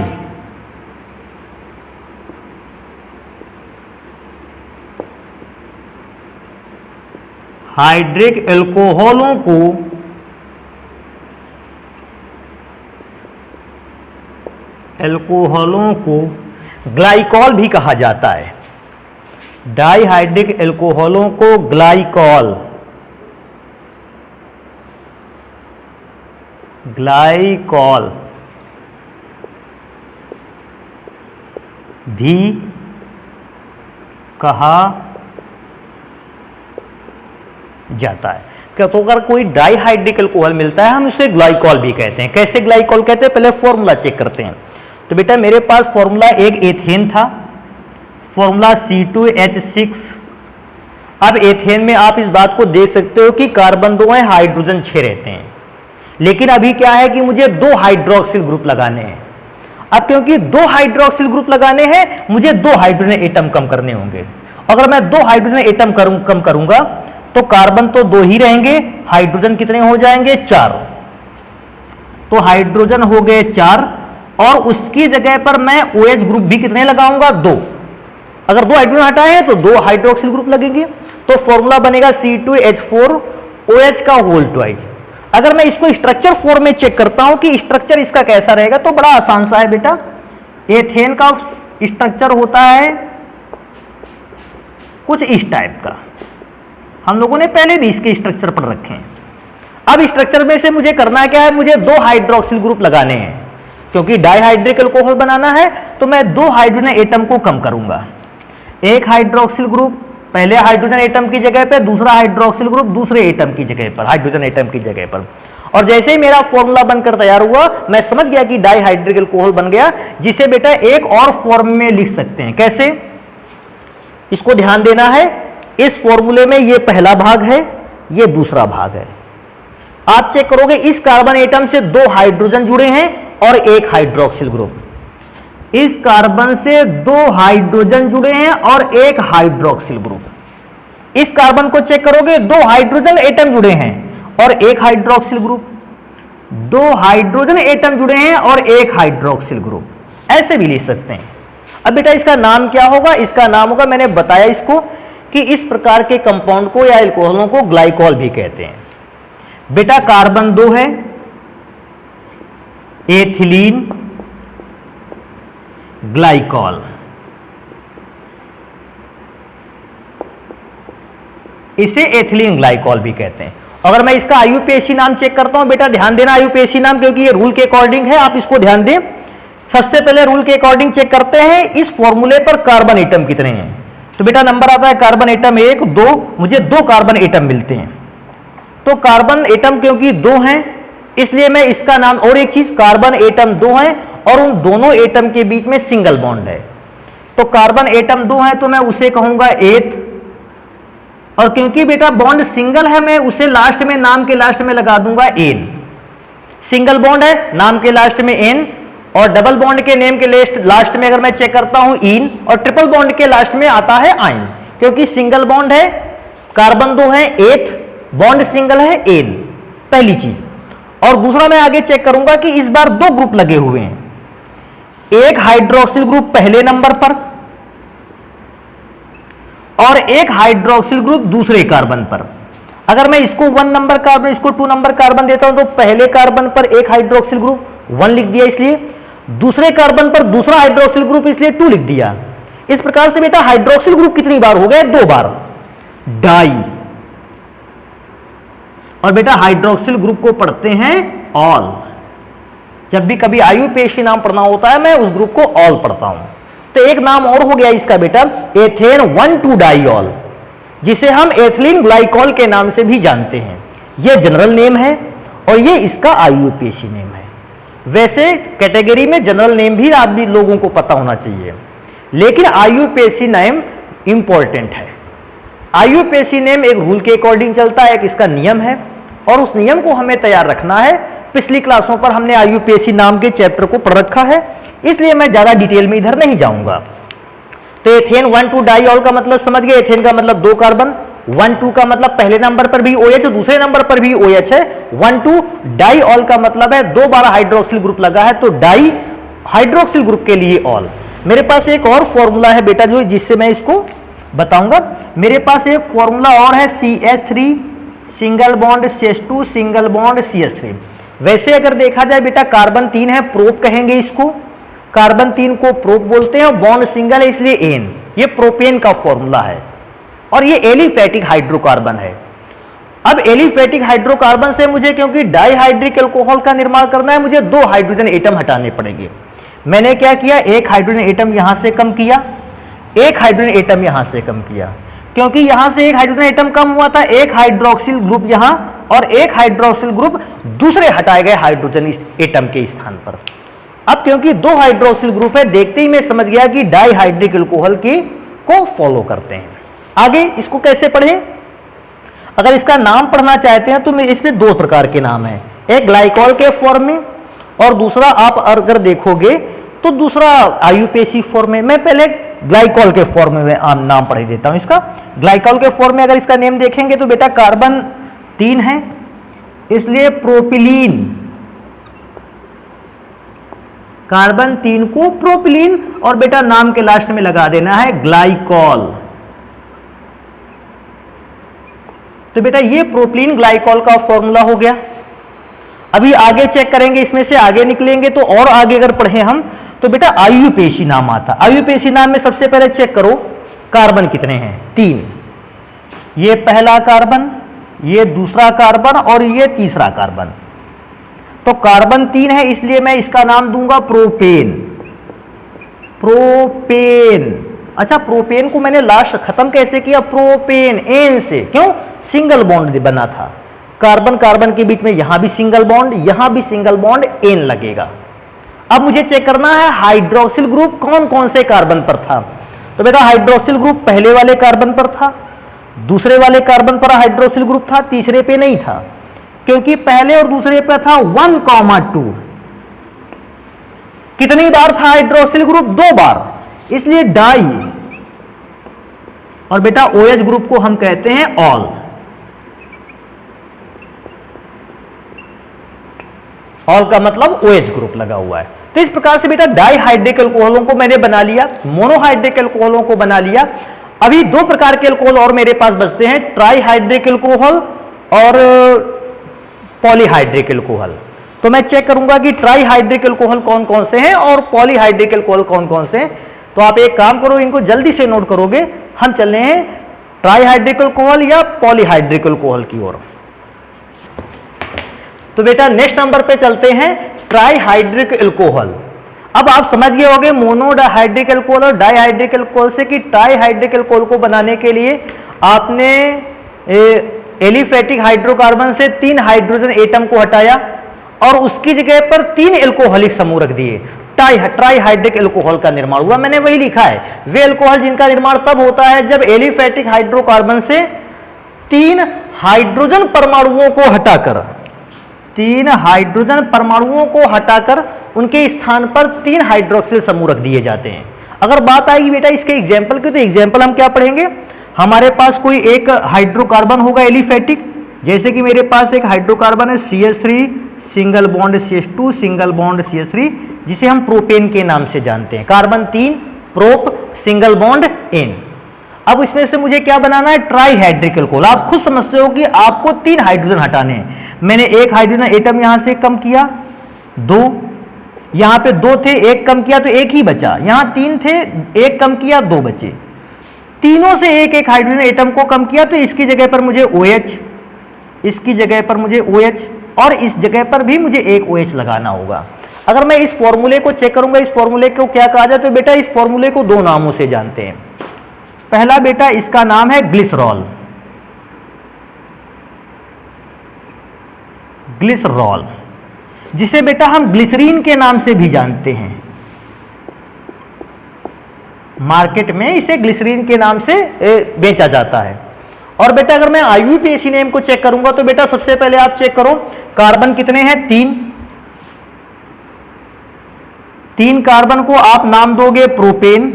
हाइड्रिक एल्कोहलों को ग्लाइकॉल भी कहा जाता है। डाइहाइड्रिक एल्कोहलों को ग्लाइकॉल भी कहा जाता है। क्या तो अगर कोई डाइहाइड्रिक एल्कोहल मिलता है हम उसे ग्लाइकॉल भी कहते हैं। कैसे ग्लाइकॉल कहते हैं, पहले फॉर्मूला चेक करते हैं। तो बेटा मेरे पास फॉर्मूला एक एथेन था, फॉर्मूला C2H6। अब एथेन में आप इस बात को देख सकते हो कि कार्बन 2 है, हाइड्रोजन 6 रहते हैं, लेकिन अभी क्या है कि मुझे 2 हाइड्रोक्सिल ग्रुप लगाने हैं। अब क्योंकि 2 हाइड्रोक्सिल ग्रुप लगाने हैं मुझे 2 हाइड्रोजन एटम कम करने होंगे। अगर मैं 2 हाइड्रोजन एटम कम करूंगा तो कार्बन तो 2 ही रहेंगे, हाइड्रोजन कितने हो जाएंगे 4। तो हाइड्रोजन हो गए 4 और उसकी जगह पर मैं OH ग्रुप भी कितने लगाऊंगा, 2। अगर 2 हाइड्रोजन हटाए हैं तो 2 हाइड्रोक्सिल ग्रुप लगेंगे, तो फॉर्मूला बनेगा C2H4OH का होल ट्वाइस। अगर मैं इसको स्ट्रक्चर फॉर्म में चेक करता हूं कि स्ट्रक्चर इसका कैसा रहेगा, तो बड़ा आसान सा है बेटा। एथेन का स्ट्रक्चर होता है कुछ इस टाइप का, हम लोगों ने पहले भी इसके स्ट्रक्चर पढ़ रखे हैं। अब स्ट्रक्चर में से मुझे करना क्या है, मुझे 2 हाइड्रोक्सिल ग्रुप लगाने हैं, क्योंकि डाइहाइड्रिक अल्कोहल बनाना है तो मैं 2 हाइड्रोजन एटम को कम करूंगा। एक हाइड्रोक्सिल ग्रुप पहले हाइड्रोजन एटम की जगह पे, दूसरा हाइड्रोक्सिल ग्रुप दूसरे एटम की जगह पर, हाइड्रोजन एटम की जगह पर। और जैसे ही मेरा फॉर्मूला बनकर तैयार हुआ, मैं समझ गया कि डाइहाइड्रिक अल्कोहल बन गया, जिसे बेटा एक और फॉर्म में लिख सकते हैं। कैसे, इसको ध्यान देना है। इस फॉर्मूले में ये पहला भाग है, ये दूसरा भाग है। आप चेक करोगे, इस कार्बन एटम से 2 हाइड्रोजन जुड़े हैं और एक हाइड्रोक्सिल ग्रुप। इस कार्बन से 2 हाइड्रोजन जुड़े हैं और एक हाइड्रोक्सिल ग्रुप। इस कार्बन को चेक करोगे, 2 हाइड्रोजन एटम जुड़े हैं और एक हाइड्रोक्सिल ग्रुप। 2 हाइड्रोजन एटम जुड़े हैं और एक हाइड्रोक्सिल ग्रुप। ऐसे भी लिख सकते हैं। अब बेटा इसका नाम क्या होगा, इसका नाम होगा, मैंने बताया इसको कि इस प्रकार के कंपाउंड को या अल्कोहलों को ग्लाइकॉल भी कहते हैं। बेटा कार्बन 2 है, एथिलीन ग्लाइकॉल, इसे एथिलीन ग्लाइकॉल भी कहते हैं। अगर मैं इसका आईयूपीएसी नाम चेक करता हूं, बेटा ध्यान देना आईयूपीएसी नाम, क्योंकि ये रूल के अकॉर्डिंग है, आप इसको ध्यान दें। सबसे पहले रूल के अकॉर्डिंग चेक करते हैं इस फॉर्मूले पर कार्बन एटम कितने हैं। तो बेटा नंबर आता है कार्बन एटम 1, 2, मुझे 2 कार्बन एटम मिलते हैं। तो कार्बन एटम क्योंकि 2 हैं, इसलिए मैं इसका नाम, और एक चीज, कार्बन एटम 2 हैं और उन दोनों एटम के बीच में सिंगल बॉन्ड है, तो कार्बन एटम 2 है तो मैं उसे कहूंगा एथ। और क्योंकि बेटा बॉन्ड सिंगल है, मैं उसे लास्ट में, नाम के लास्ट में लगा दूंगा एन। सिंगल बॉन्ड है, नाम के लास्ट में एन, और डबल बॉन्ड के नेम के लास्ट में अगर मैं चेक करता हूं इन, और ट्रिपल बॉन्ड के लास्ट में आता है आइन। क्योंकि सिंगल बॉन्ड है, कार्बन 2 है, एथ, बॉन्ड सिंगल है, एन, पहली चीज। और दूसरा मैं आगे चेक करूंगा कि इस बार 2 ग्रुप लगे हुए हैं, एक हाइड्रोक्सिल ग्रुप पहले नंबर पर और एक हाइड्रोक्सिल ग्रुप दूसरे कार्बन पर। अगर मैं इसको 1 नंबर कार्बन, इसको 2 नंबर कार्बन देता हूं, तो पहले कार्बन पर एक हाइड्रोक्सिल ग्रुप 1 लिख दिया, इसलिए दूसरे कार्बन पर दूसरा हाइड्रोक्सिल ग्रुप, इसलिए 2 लिख दिया। इस प्रकार से बेटा हाइड्रोक्सिल ग्रुप कितनी बार हो गए, 2 बार, डाई। और बेटा हाइड्रोक्सिल ग्रुप को पढ़ते हैं ऑल। जब भी कभी आईयूपीएसी नाम पढ़ना होता है, मैं उस ग्रुप को ऑल पढ़ता हूं। तो एक नाम और हो गया इसका बेटा, एथेन 1,2-डाइऑल, जिसे हम एथिलीन ग्लाइकॉल के नाम से भी जानते हैं। यह जनरल नेम है और यह इसका आईयूपीएसी नेम है। वैसे कैटेगरी में जनरल नेम भी आप भी लोगों को पता होना चाहिए, लेकिन आईयूपीएसी नेम इंपॉर्टेंट है। आईयूपीएसी नेम एक रूल के अकॉर्डिंग चलता है, एक इसका नियम है, और उस नियम को हमें तैयार रखना है। पिछली क्लासों पर हमने आईयूपीएसी नाम के चैप्टर को पढ़ रखा है, इसलिए मैं ज्यादा डिटेल में इधर नहीं जाऊंगा। तो एथेन 1,2-डाइऑल का मतलब समझ गए, एथेन का मतलब 2 कार्बन, 1,2 का मतलब पहले नंबर पर भी OH, दूसरे नंबर पर भी OH है। 1,2-डाइऑल का मतलब है 2 बार हाइड्रोक्सिल ग्रुप लगा है, तो डाई हाइड्रोक्सिल ग्रुप के लिए ऑल। मेरे पास एक और फॉर्मूला है बेटा, जो जिससे मैं इसको बताऊंगा। मेरे पास एक फॉर्मूला और है, CH3 single bond CH2 single bond CH3। वैसे अगर देखा जाए बेटा, कार्बन 3 है, प्रोप कहेंगे इसको, कार्बन 3 को प्रोप बोलते हैं, और बॉन्ड सिंगल है इसलिए एन। ये प्रोपेन का फॉर्मूला है और ये एलिफैटिक हाइड्रोकार्बन है। अब एलिफैटिक हाइड्रोकार्बन से मुझे, क्योंकि डाइहाइड्रिक अल्कोहल का निर्माण करना है, मुझे 2 हाइड्रोजन एटम हटाने पड़ेंगे। मैंने क्या किया, एक हाइड्रोजन एटम यहां से कम किया, एक हाइड्रोजन एटम यहां से कम किया, क्योंकि यहां से एक हाइड्रोजन एटम कम हुआ था, एक हाइड्रोक्सिल ग्रुप यहां और एक हाइड्रोक्सिल ग्रुप दूसरे हटाए गए हाइड्रोजन एटम के स्थान पर। अब क्योंकि 2 हाइड्रोक्सिल ग्रुप है, देखते ही मैं समझ गया कि डाइहाइड्रिक अल्कोहल की को फॉलो करते हैं। आगे इसको कैसे पढ़ें, अगर इसका नाम पढ़ना चाहते हैं तो इसमें 2 प्रकार के नाम है, एक ग्लाइकॉल के फॉर्म में और दूसरा आप अगर देखोगे तो दूसरा आईयूपीएसी फॉर्म में। मैं पहले ग्लाइकॉल के फॉर्म में नाम पढ़ देता हूं इसका। ग्लाइकॉल के फॉर्म में अगर इसका नेम देखेंगे तो बेटा कार्बन 3 है, इसलिए प्रोपिलीन, कार्बन 3 को प्रोपिलीन और बेटा नाम के लास्ट में लगा देना है ग्लाइकॉल। तो बेटा ये प्रोपिलीन ग्लाइकॉल का फॉर्मूला हो गया। अभी आगे चेक करेंगे, इसमें से आगे निकलेंगे तो और आगे अगर पढ़े हम तो बेटा आयुपेशी नाम आता। आयुपेशी नाम में सबसे पहले चेक करो कार्बन कितने हैं, 3। ये पहला कार्बन, ये दूसरा कार्बन और ये तीसरा कार्बन। तो कार्बन 3 है, इसलिए मैं इसका नाम दूंगा प्रोपेन। प्रोपेन। अच्छा, प्रोपेन को मैंने लास्ट खत्म कैसे किया, प्रोपेन एन से, क्यों, सिंगल बॉन्ड बना था। कार्बन कार्बन के बीच में यहां भी सिंगल बॉन्ड, यहां भी सिंगल बॉन्ड, एन लगेगा। अब मुझे चेक करना है हाइड्रोक्सिल ग्रुप कौन कौन से कार्बन पर था। तो बेटा हाइड्रोक्सिल ग्रुप पहले वाले कार्बन पर था, दूसरे वाले कार्बन पर हाइड्रोक्सिल ग्रुप था, तीसरे पे नहीं था, क्योंकि पहले और दूसरे पे था 1,2। कितनी बार था हाइड्रोक्सिल ग्रुप, 2 बार, इसलिए डाई। और बेटा OH ग्रुप को हम कहते हैं ऑल। ऑल का मतलब OH ग्रुप लगा हुआ है। तो इस प्रकार से बेटा डाइहाइड्रिक अल्कोहलों को मैंने बना लिया, मोनोहाइड्रिक अल्कोहलों को बना लिया। अभी 2 प्रकार के अल्कोहल और मेरे पास बचते हैं, ट्राइहाइड्रिक अल्कोहल और पॉलीहाइड्रिक अल्कोहल। तो मैं चेक करूंगा कि ट्राइहाइड्रिक अल्कोहल कौन कौन से हैं और पॉलीहाइड्रिक अल्कोहल कौन कौन से हैं। तो आप एक काम करो, इनको जल्दी से नोट करोगे। हम चल रहे हैं ट्राइहाइड्रिक अल्कोहल या पॉलीहाइड्रिक अल्कोहल की ओर। तो बेटा नेक्स्ट नंबर पे चलते हैं ट्राइहाइड्रिक अल्कोहल। अब आप समझ गए होंगे मोनोडाइहाइड्रिक अल्कोहल और डाइहाइड्रिक अल्कोहल से कि ट्राइहाइड्रिक अल्कोहल को बनाने के लिए आपने एलिफेटिक हाइड्रोकार्बन से 3 हाइड्रोजन एटम को हटाया और उसकी जगह पर 3 एल्कोहलिक समूह रख दिए। ट्राइहाइड्रिक अल्कोहल का निर्माण हुआ। मैंने वही लिखा है, वे अल्कोहल जिनका निर्माण तब होता है जब एलिफेटिक हाइड्रोकार्बन से 3 हाइड्रोजन परमाणुओं को हटाकर 3 हाइड्रोजन परमाणुओं को हटाकर उनके स्थान पर 3 हाइड्रोक्सिल समूह रख दिए जाते हैं। अगर बात आएगी बेटा इसके एग्जाम्पल की, तो एग्जाम्पल हम क्या पढ़ेंगे, हमारे पास कोई एक हाइड्रोकार्बन होगा एलिफेटिक, जैसे कि मेरे पास एक हाइड्रोकार्बन है CH3 single bond CH2 single bond CH3, जिसे हम प्रोपेन के नाम से जानते हैं। Carbon 3 prop single bond N. अब इसमें से मुझे क्या बनाना है, ट्राइहाइड्रिक अल्कोहल। आप खुद समझते हो कि आपको 3 हाइड्रोजन हटाने हैं। मैंने एक हाइड्रोजन एटम यहां से कम किया, 2, यहां पे 2 थे, 1 कम किया तो 1 ही बचा। यहां 3 थे, 1 कम किया, 2 बचे। तीनों से एक एक हाइड्रोजन एटम को कम किया तो इसकी जगह पर मुझे OH, इसकी जगह पर मुझे OH और इस जगह पर भी मुझे एक OH लगाना होगा। अगर मैं इस फॉर्मूले को चेक करूंगा, इस फॉर्मूले को क्या कहा जाए, तो बेटा इस फॉर्मूले को 2 नामों से जानते हैं। पहला बेटा इसका नाम है ग्लिसरॉल। ग्लिसरॉल जिसे बेटा हम ग्लिसरीन के नाम से भी जानते हैं। मार्केट में इसे ग्लिसरीन के नाम से बेचा जाता है। और बेटा अगर मैं IUPAC नेम को चेक करूंगा तो बेटा सबसे पहले आप चेक करो कार्बन कितने हैं, 3 कार्बन को आप नाम दोगे प्रोपेन।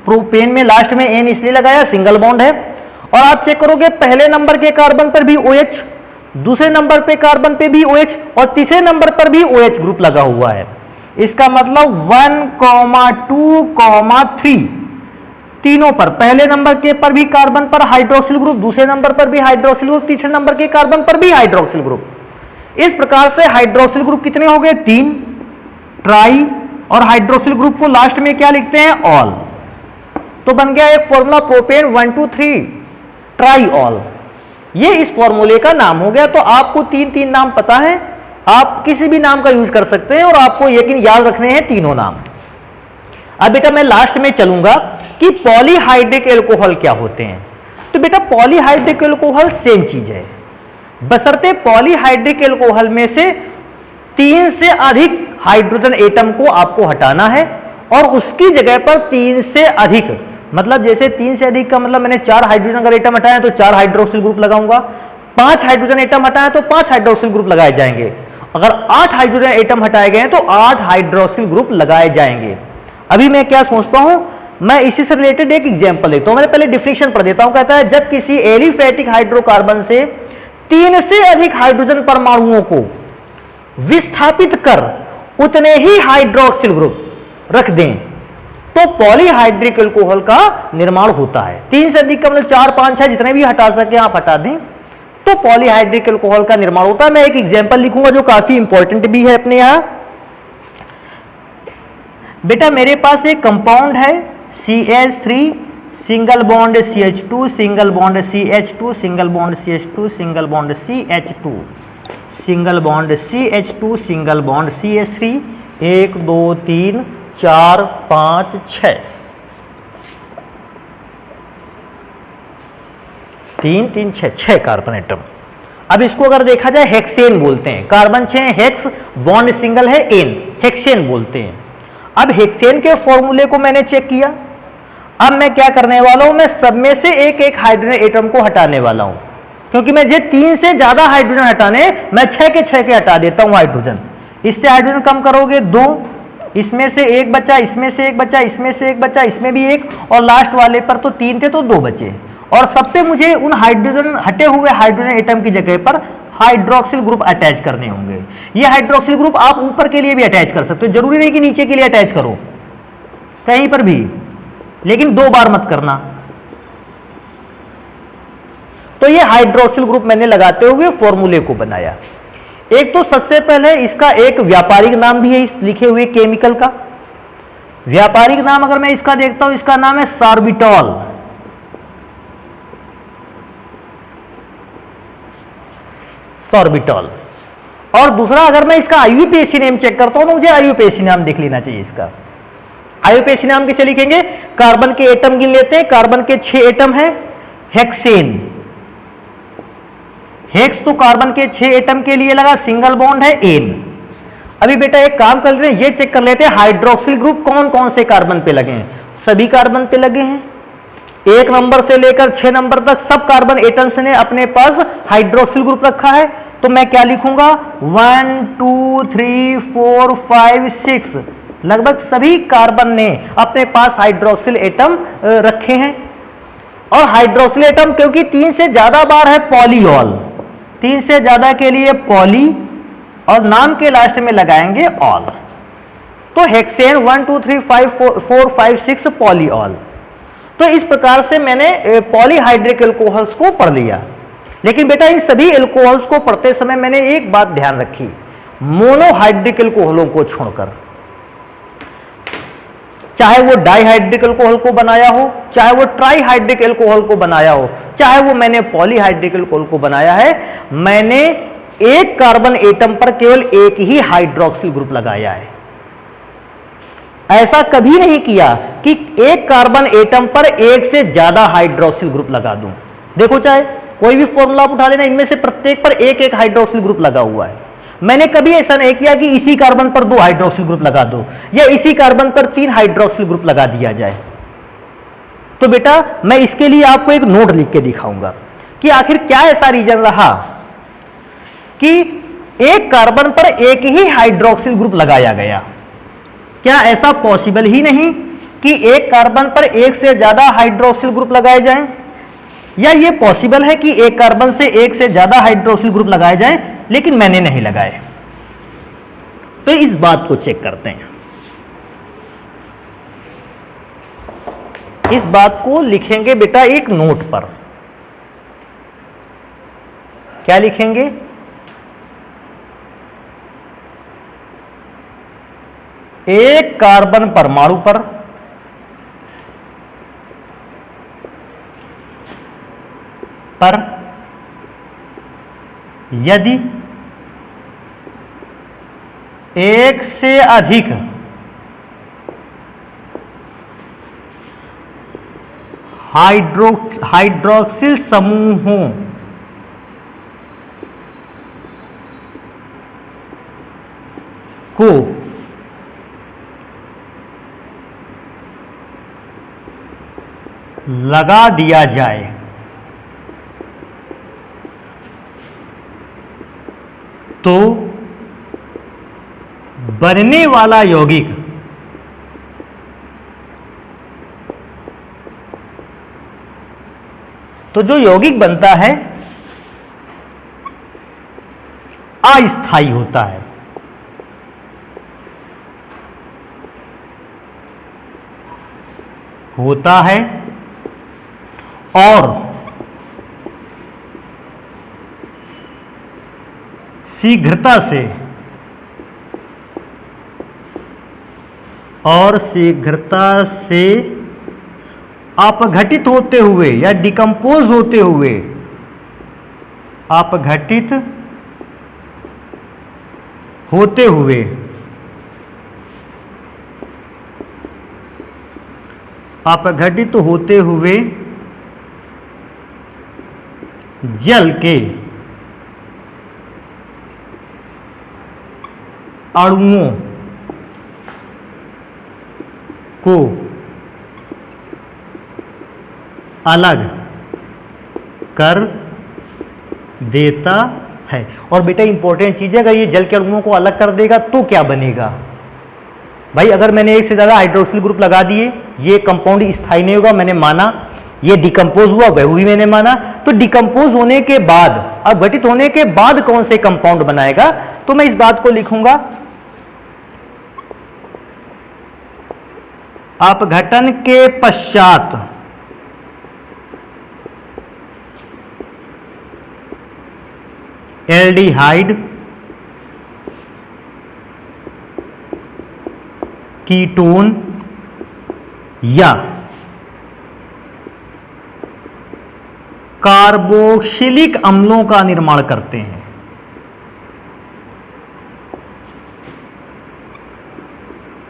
प्रोपेन में लास्ट में एन इसलिए लगाया, सिंगल बॉन्ड है। और आप चेक करोगे पहले नंबर के कार्बन पर भी OH, दूसरे नंबर पे कार्बन पे भी OH और तीसरे नंबर पर भी OH ग्रुप लगा हुआ है। इसका मतलब 1, 2, 3 तीनों पर, पहले नंबर के पर भी कार्बन पर हाइड्रोक्सिल ग्रुप, दूसरे नंबर पर भी हाइड्रोक्सिल ग्रुप, तीसरे नंबर के कार्बन पर भी हाइड्रोक्सिल ग्रुप। इस प्रकार से हाइड्रोक्सिल ग्रुप कितने हो गए, 3 ट्राई, और हाइड्रोक्सिल ग्रुप को लास्ट में क्या लिखते हैं, ऑल। तो बन गया एक फॉर्मूला प्रोपेन 1, 2, 3 ट्राई ऑल। ये इस फॉर्मूले का नाम हो गया। तो आपको 3 नाम पता है, आप किसी भी नाम का यूज कर सकते हैं और आपको लेकिन याद रखने हैं तीनों नाम। अब बेटा मैं लास्ट में चलूंगा कि पॉलीहाइड्रिक अल्कोहल क्या होते हैं। तो बेटा पॉलीहाइड्रिक अल्कोहल सेम चीज है, बशर्ते पॉलीहाइड्रिक अल्कोहल में से 3 से अधिक हाइड्रोजन एटम को आपको हटाना है और उसकी जगह पर 3 से अधिक, मतलब जैसे 3 से अधिक का मतलब मैंने 4 हाइड्रोजन अगर एटम हटाया तो 4 हाइड्रोक्सिल ग्रुप लगाऊंगा, 5 हाइड्रोजन एटम हटाया तो 5 हाइड्रोक्सिल ग्रुप लगाए जाएंगे। अगर 8 हाइड्रोजन एटम हटाए गए तो 8 हाइड्रोक्सिल ग्रुप लगाए जाएंगे। अभी मैं क्या सोचता हूं, मैं इसी से रिलेटेड एक एग्जांपल लेता हूं। मैंने पहले डिफिनेशन पढ़ देता हूं। कहता है जब किसी एलिफेटिक हाइड्रोकार्बन से 3 से अधिक हाइड्रोजन परमाणुओं को विस्थापित कर उतने ही हाइड्रोक्सिल ग्रुप रख दें तो पॉलीहाइड्रिक एल्कोहल का निर्माण होता है। 3 से अधिक का मतलब 4, 5, 6 जितने भी हटा सके आप हटा दें तो पॉलीहाइड्रिक एल्कोहल का निर्माण होता है। मैं एक एग्जांपल लिखूंगा जो काफी इंपॉर्टेंट भी है अपने यहां। बेटा मेरे पास एक कंपाउंड है CH3 single bond CH2 single bond CH2 single bond CH2 single bond CH2 single bond CH2 single bond CH3 1 2 3 4 5 6 3 3 6 carbon atom. अब इसको अगर देखा जाए हेक्सेन बोलते हैं, कार्बन 6 हेक्स बॉन्ड सिंगल है एन, हेक्सेन बोलते हैं। अब हेक्सेन के फॉर्मूले को मैंने चेक किया। अब मैं क्या करने वाला हूं, मैं सब में से एक एक हाइड्रोजन एटम को हटाने वाला हूं, क्योंकि मैं जो 3 से ज्यादा हाइड्रोजन हटाने, मैं 6 के हटा देता हूं हाइड्रोजन। इससे हाइड्रोजन कम करोगे 2, इसमें से एक बचा, इसमें से एक बचा, इसमें से एक बचा, इसमें भी एक, और लास्ट वाले पर तो 3 थे तो 2 बचे। और सब पे मुझे उन हाइड्रोजन हटे हुए हाइड्रोजन एटम की जगह पर हाइड्रोक्सिल ग्रुप अटैच करने होंगे। ये हाइड्रोक्सिल ग्रुप आप ऊपर के लिए भी अटैच कर सकते हो, जरूरी नहीं कि नीचे के लिए अटैच करो, कहीं पर भी, लेकिन 2 बार मत करना। तो ये हाइड्रोक्सिल ग्रुप मैंने लगाते हुए फॉर्मूले को बनाया। एक तो सबसे पहले इसका एक व्यापारिक नाम भी है इस लिखे हुए केमिकल का। व्यापारिक नाम अगर मैं इसका देखता हूं, इसका नाम है सॉर्बिटॉल। सॉर्बिटॉल। और दूसरा अगर मैं इसका आईयूपीएसी नेम चेक करता हूं तो मुझे आईयूपीएसी नाम देख लेना चाहिए इसका। आईयूपीएसी नाम किसे लिखेंगे, कार्बन के एटम गिन लेते हैं। कार्बन के 6 एटम है, हेक्सेन, हेक्स तो कार्बन के 6 एटम के लिए लगा, सिंगल बॉन्ड है एन। अभी बेटा एक काम कर लेते हैं, ये चेक कर लेते हैं हाइड्रोक्सिल ग्रुप कौन कौन से कार्बन पे लगे हैं। सभी कार्बन पे लगे हैं, 1 नंबर से लेकर 6 नंबर तक सब कार्बन एटम्स ने अपने पास हाइड्रोक्सिल ग्रुप रखा है। तो मैं क्या लिखूंगा, 1 2 3 4 5 6, लगभग सभी कार्बन ने अपने पास हाइड्रोक्सिल एटम रखे हैं। और हाइड्रोक्सिल एटम क्योंकि 3 से ज्यादा बार है पॉलीऑल, 3 से ज्यादा के लिए पॉली, और नाम के लास्ट में लगाएंगे ऑल। तो हेक्सेन 1 2 3 4 5 6 पॉलीऑल। तो इस प्रकार से मैंने पॉलीहाइड्रिक एल्कोहल्स को पढ़ लिया। लेकिन बेटा इन सभी एल्कोहल्स को पढ़ते समय मैंने एक बात ध्यान रखी, मोनोहाइड्रिक एल्कोहलों को छोड़कर, चाहे वो डाइहाइड्रिक एल्कोहल को बनाया हो, चाहे वो ट्राइहाइड्रिक एल्कोहल को बनाया हो, चाहे वो मैंने पॉलीहाइड्रिक एल्कोहल को बनाया है, मैंने एक कार्बन एटम पर केवल एक ही हाइड्रोक्सिल ग्रुप लगाया है। ऐसा कभी नहीं किया कि एक कार्बन एटम पर एक से ज्यादा हाइड्रोक्सिल ग्रुप लगा दूं। देखो चाहे कोई भी फॉर्मूला आप उठा लेना, इनमें से प्रत्येक पर एक एक हाइड्रोक्सिल ग्रुप लगा हुआ है। मैंने कभी ऐसा नहीं किया कि इसी कार्बन पर 2 हाइड्रोक्सिल ग्रुप लगा दो या इसी कार्बन पर 3 हाइड्रोक्सिल ग्रुप लगा दिया जाए। तो बेटा मैं इसके लिए आपको एक नोट लिख के दिखाऊंगा कि आखिर क्या ऐसा रीजन रहा कि एक कार्बन पर एक ही हाइड्रोक्सिल ग्रुप लगाया गया। क्या ऐसा पॉसिबल ही नहीं कि एक कार्बन पर एक से ज्यादा हाइड्रोक्सिल ग्रुप लगाए जाएं, या ये पॉसिबल है कि एक कार्बन से एक से ज्यादा हाइड्रोक्सिल ग्रुप लगाए जाएं लेकिन मैंने नहीं लगाए। तो इस बात को चेक करते हैं। इस बात को लिखेंगे बेटा एक नोट पर। क्या लिखेंगे, एक कार्बन परमाणु पर यदि एक से अधिक हाइड्रोक्सिल समूहों को लगा दिया जाए तो बनने वाला यौगिक तो जो यौगिक बनता है अस्थायी होता है। होता है और शीघ्रता से अपघटित होते हुए या डिकम्पोज होते हुए अपघटित होते हुए जल के अणुओं को अलग कर देता है। और बेटा इंपॉर्टेंट चीज है, अगर ये जल के अणुओं को अलग कर देगा तो क्या बनेगा भाई? अगर मैंने एक से ज्यादा हाइड्रोक्सिल ग्रुप लगा दिए, ये कंपाउंड स्थायी नहीं होगा, मैंने माना। ये डिकम्पोज हुआ, वह भी मैंने माना। तो डिकम्पोज होने के बाद, अपघटित होने के बाद कौन से कंपाउंड बनाएगा? तो मैं इस बात को लिखूंगा, अपघटन के पश्चात एल्डिहाइड, कीटोन या कार्बोक्सिलिक अम्लों का निर्माण करते हैं।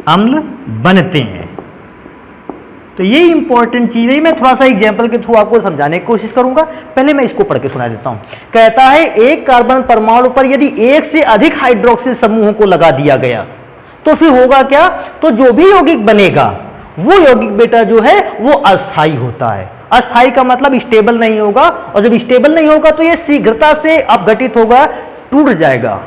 अम्ल बनते हैं। तो ये इंपॉर्टेंट चीज है। मैं थोड़ा सा एग्जांपल के थ्रू आपको समझाने की कोशिश करूंगा। पहले मैं इसको पढ़ के सुना देता हूं। कहता है एक कार्बन परमाणु पर यदि एक से अधिक हाइड्रोक्सिल समूहों को लगा दिया गया तो फिर होगा क्या? तो जो भी यौगिक बनेगा वो यौगिक बेटा जो है वो अस्थायी होता है। अस्थायी का मतलब स्टेबल नहीं होगा, और जब स्टेबल नहीं होगा तो ये शीघ्रता से अपघटित होगा, टूट जाएगा।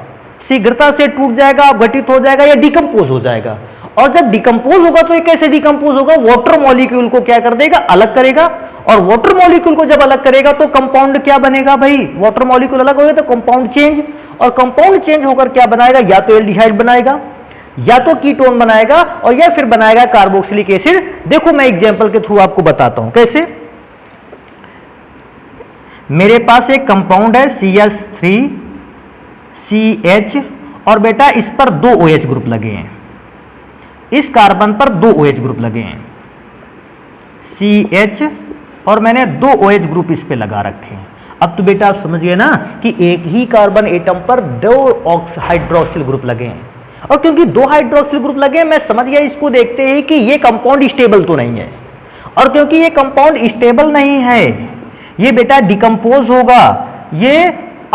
शीघ्रता से टूट जाएगा, अपघटित हो जाएगा या डिकम्पोज हो जाएगा। और जब डिकम्पोज होगा तो ये कैसे डिकम्पोज होगा? वाटर मॉलिक्यूल को क्या कर देगा? अलग करेगा। और वाटर मॉलिक्यूल को जब अलग करेगा तो कंपाउंड क्या बनेगा भाई? वाटर मॉलिक्यूल अलग हो गया तो कंपाउंड चेंज, और कंपाउंड चेंज होकर क्या बनाएगा? या तो एल्डिहाइड बनाएगा, या तो कीटोन बनाएगा, और या फिर बनाएगा कार्बोक्सिलिक एसिड। देखो मैं एग्जांपल के थ्रू आपको बताता हूं कैसे। मेरे पास एक कंपाउंड है CH3CH, और बेटा इस पर 2 OH ग्रुप लगे हैं। इस कार्बन पर 2 OH ग्रुप लगे हैं, CH, और मैंने 2 OH ग्रुप इस पे लगा रखे हैं। अब तो बेटा आप समझ गए ना कि एक ही कार्बन एटम पर 2 हाइड्रोक्सिल ग्रुप लगे हैं। और क्योंकि 2 हाइड्रोक्सिल ग्रुप लगे हैं, मैं समझ गया इसको देखते ही कि ये कंपाउंड स्टेबल तो नहीं है। और क्योंकि ये कंपाउंड स्टेबल नहीं है, ये बेटा डिकम्पोज होगा, ये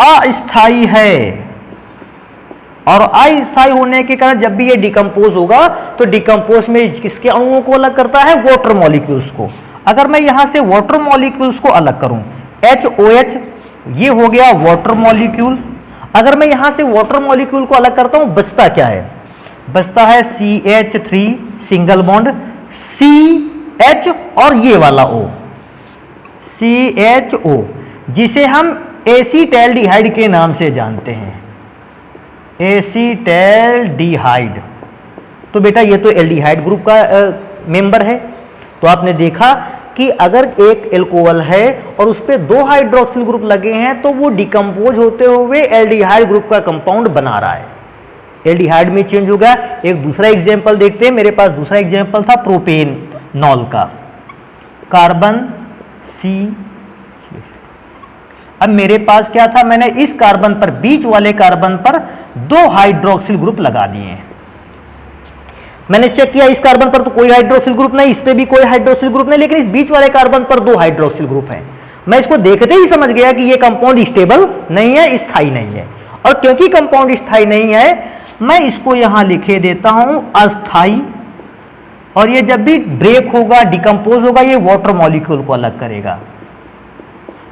अस्थायी है। और अस्थायी होने के कारण जब भी ये डिकम्पोज होगा तो डिकम्पोज में किसके अणुओं को अलग करता है? वाटर मॉलिक्यूल्स को। अगर मैं यहां से वाटर मॉलिक्यूल्स को अलग करूं, HOH, ये हो गया वाटर मॉलिक्यूल। अगर मैं यहां से वाटर मॉलिक्यूल को अलग करता हूं, बचता क्या है? बचता है CH3 सिंगल बॉन्ड, CH और ये वाला O, CHO, जिसे हम एसीटैल्डिहाइड के नाम से जानते हैं, एसीटैल्डिहाइड। तो बेटा ये तो एल्डिहाइड ग्रुप का मेंबर है। तो आपने देखा कि अगर एक एल्कोहल है और उस पे 2 हाइड्रोक्सिल ग्रुप लगे हैं तो वो डिकम्पोज होते हुए एल्डिहाइड ग्रुप का कंपाउंड बना रहा है, एल्डिहाइड में चेंज हो गया। एक दूसरा एग्जांपल देखते हैं। मेरे पास दूसरा एग्जांपल था प्रोपेनॉल का, कार्बन C। अब मेरे पास क्या था? मैंने इस कार्बन पर, बीच वाले कार्बन पर 2 हाइड्रोक्सिल ग्रुप लगा दिए हैं। मैंने चेक किया इस कार्बन पर तो कोई हाइड्रोक्सिल ग्रुप नहीं, इस पे भी कोई हाइड्रोक्सिल ग्रुप नहीं, लेकिन इस बीच वाले कार्बन पर 2 हाइड्रोक्सिल ग्रुप हैं। मैं इसको देखते ही समझ गया कि ये कंपाउंड स्टेबल नहीं है, स्थायी नहीं है। और क्योंकि कंपाउंड स्थायी नहीं है, मैं इसको यहां लिखे देता हूं अस्थायी। और ये जब भी ब्रेक होगा, डिकम्पोज होगा, ये वाटर मॉलिक्यूल को अलग करेगा।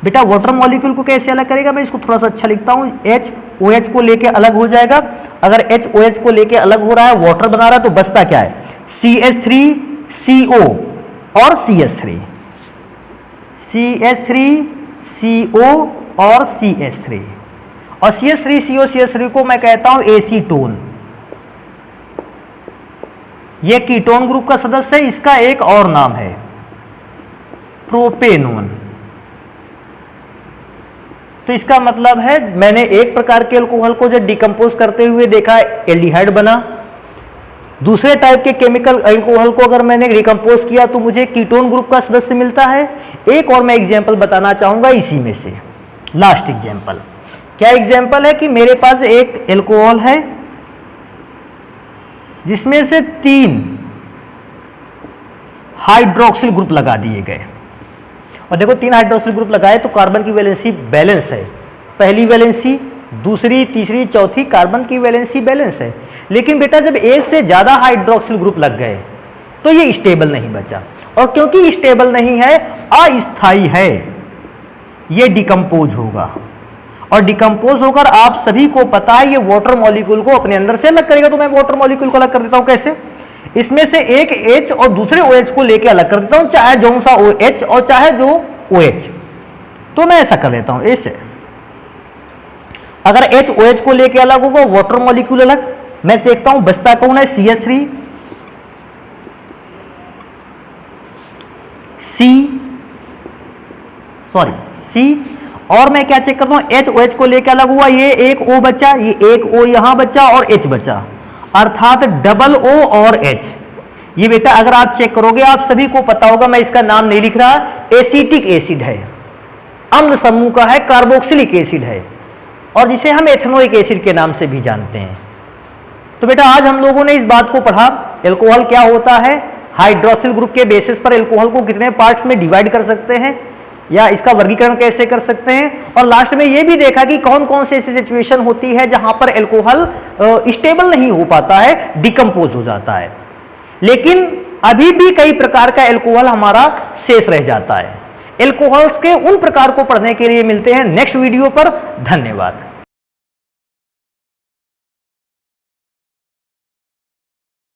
बेटा वाटर मॉलिक्यूल को कैसे अलग करेगा? मैं इसको थोड़ा सा अच्छा लिखता हूं, HOH को लेके अलग हो जाएगा। अगर HOH को लेके अलग हो रहा है, वाटर बना रहा है, तो बचता क्या है? CH3CO और CH3, CH3CO और CH3, और CH3CO CH3 को मैं कहता हूं एसीटोन। ये कीटोन ग्रुप का सदस्य है, इसका एक और नाम है प्रोपेनोन। तो इसका मतलब है मैंने एक प्रकार के अल्कोहल को जब डिकम्पोज करते हुए देखा, एल्डिहाइड बना। दूसरे टाइप के केमिकल अल्कोहल को अगर मैंने डिकम्पोज किया तो मुझे कीटोन ग्रुप का सदस्य मिलता है। एक और मैं एग्जांपल बताना चाहूंगा इसी में से, लास्ट एग्जांपल। क्या एग्जांपल है कि मेरे पास एक अल्कोहल है जिसमें से 3 हाइड्रोक्सिल ग्रुप लगा दिए गए, और देखो 3 हाइड्रोक्सिल ग्रुप लगाए तो कार्बन की वैलेंसी बैलेंस है, पहली वैलेंसी, दूसरी, तीसरी, चौथी कार्बन की वैलेंसी बैलेंस है। लेकिन बेटा जब एक से ज्यादा हाइड्रोक्सिल ग्रुप लग गए तो ये स्टेबल नहीं बचा, और क्योंकि स्टेबल नहीं है, अस्थायी है, ये डिकम्पोज होगा, और डिकम्पोज होकर आप सभी को पता है ये वाटर मॉलिक्यूल को अपने अंदर से अलग करेगा। तो मैं वाटर मॉलिक्यूल को अलग कर देता हूं कैसे, इसमें से एक H और दूसरे OH को लेकर अलग कर देता हूं, चाहे जो सा OH और चाहे जो OH। तो मैं ऐसा कर देता हूं ऐसे, अगर H OH को लेकर अलग होगा, वाटर मॉलिक्यूल अलग, मैं देखता हूं बचता कौन है, CH3 C, और मैं क्या चेक करता हूं, H OH को लेकर अलग हुआ, ये एक O बचा, ये एक O यहां बचा और H बचा, अर्थात डबल O और H। ये बेटा अगर आप चेक करोगे आप सभी को पता होगा, मैं इसका नाम नहीं लिख रहा, एसिटिक एसिड है, अम्ल समूह का है, कार्बोक्सिलिक एसिड है, और जिसे हम एथेनोइक एसिड के नाम से भी जानते हैं। तो बेटा आज हम लोगों ने इस बात को पढ़ा, एल्कोहल क्या होता है, हाइड्रोक्सिल ग्रुप के बेसिस पर एल्कोहल को कितने पार्ट्स में डिवाइड कर सकते हैं, या इसका वर्गीकरण कैसे कर सकते हैं, और लास्ट में यह भी देखा कि कौन कौन से ऐसी सिचुएशन होती है जहां पर एल्कोहल स्टेबल नहीं हो पाता है, डिकम्पोज हो जाता है। लेकिन अभी भी कई प्रकार का एल्कोहल हमारा शेष रह जाता है। एल्कोहल्स के उन प्रकार को पढ़ने के लिए मिलते हैं नेक्स्ट वीडियो पर। धन्यवाद।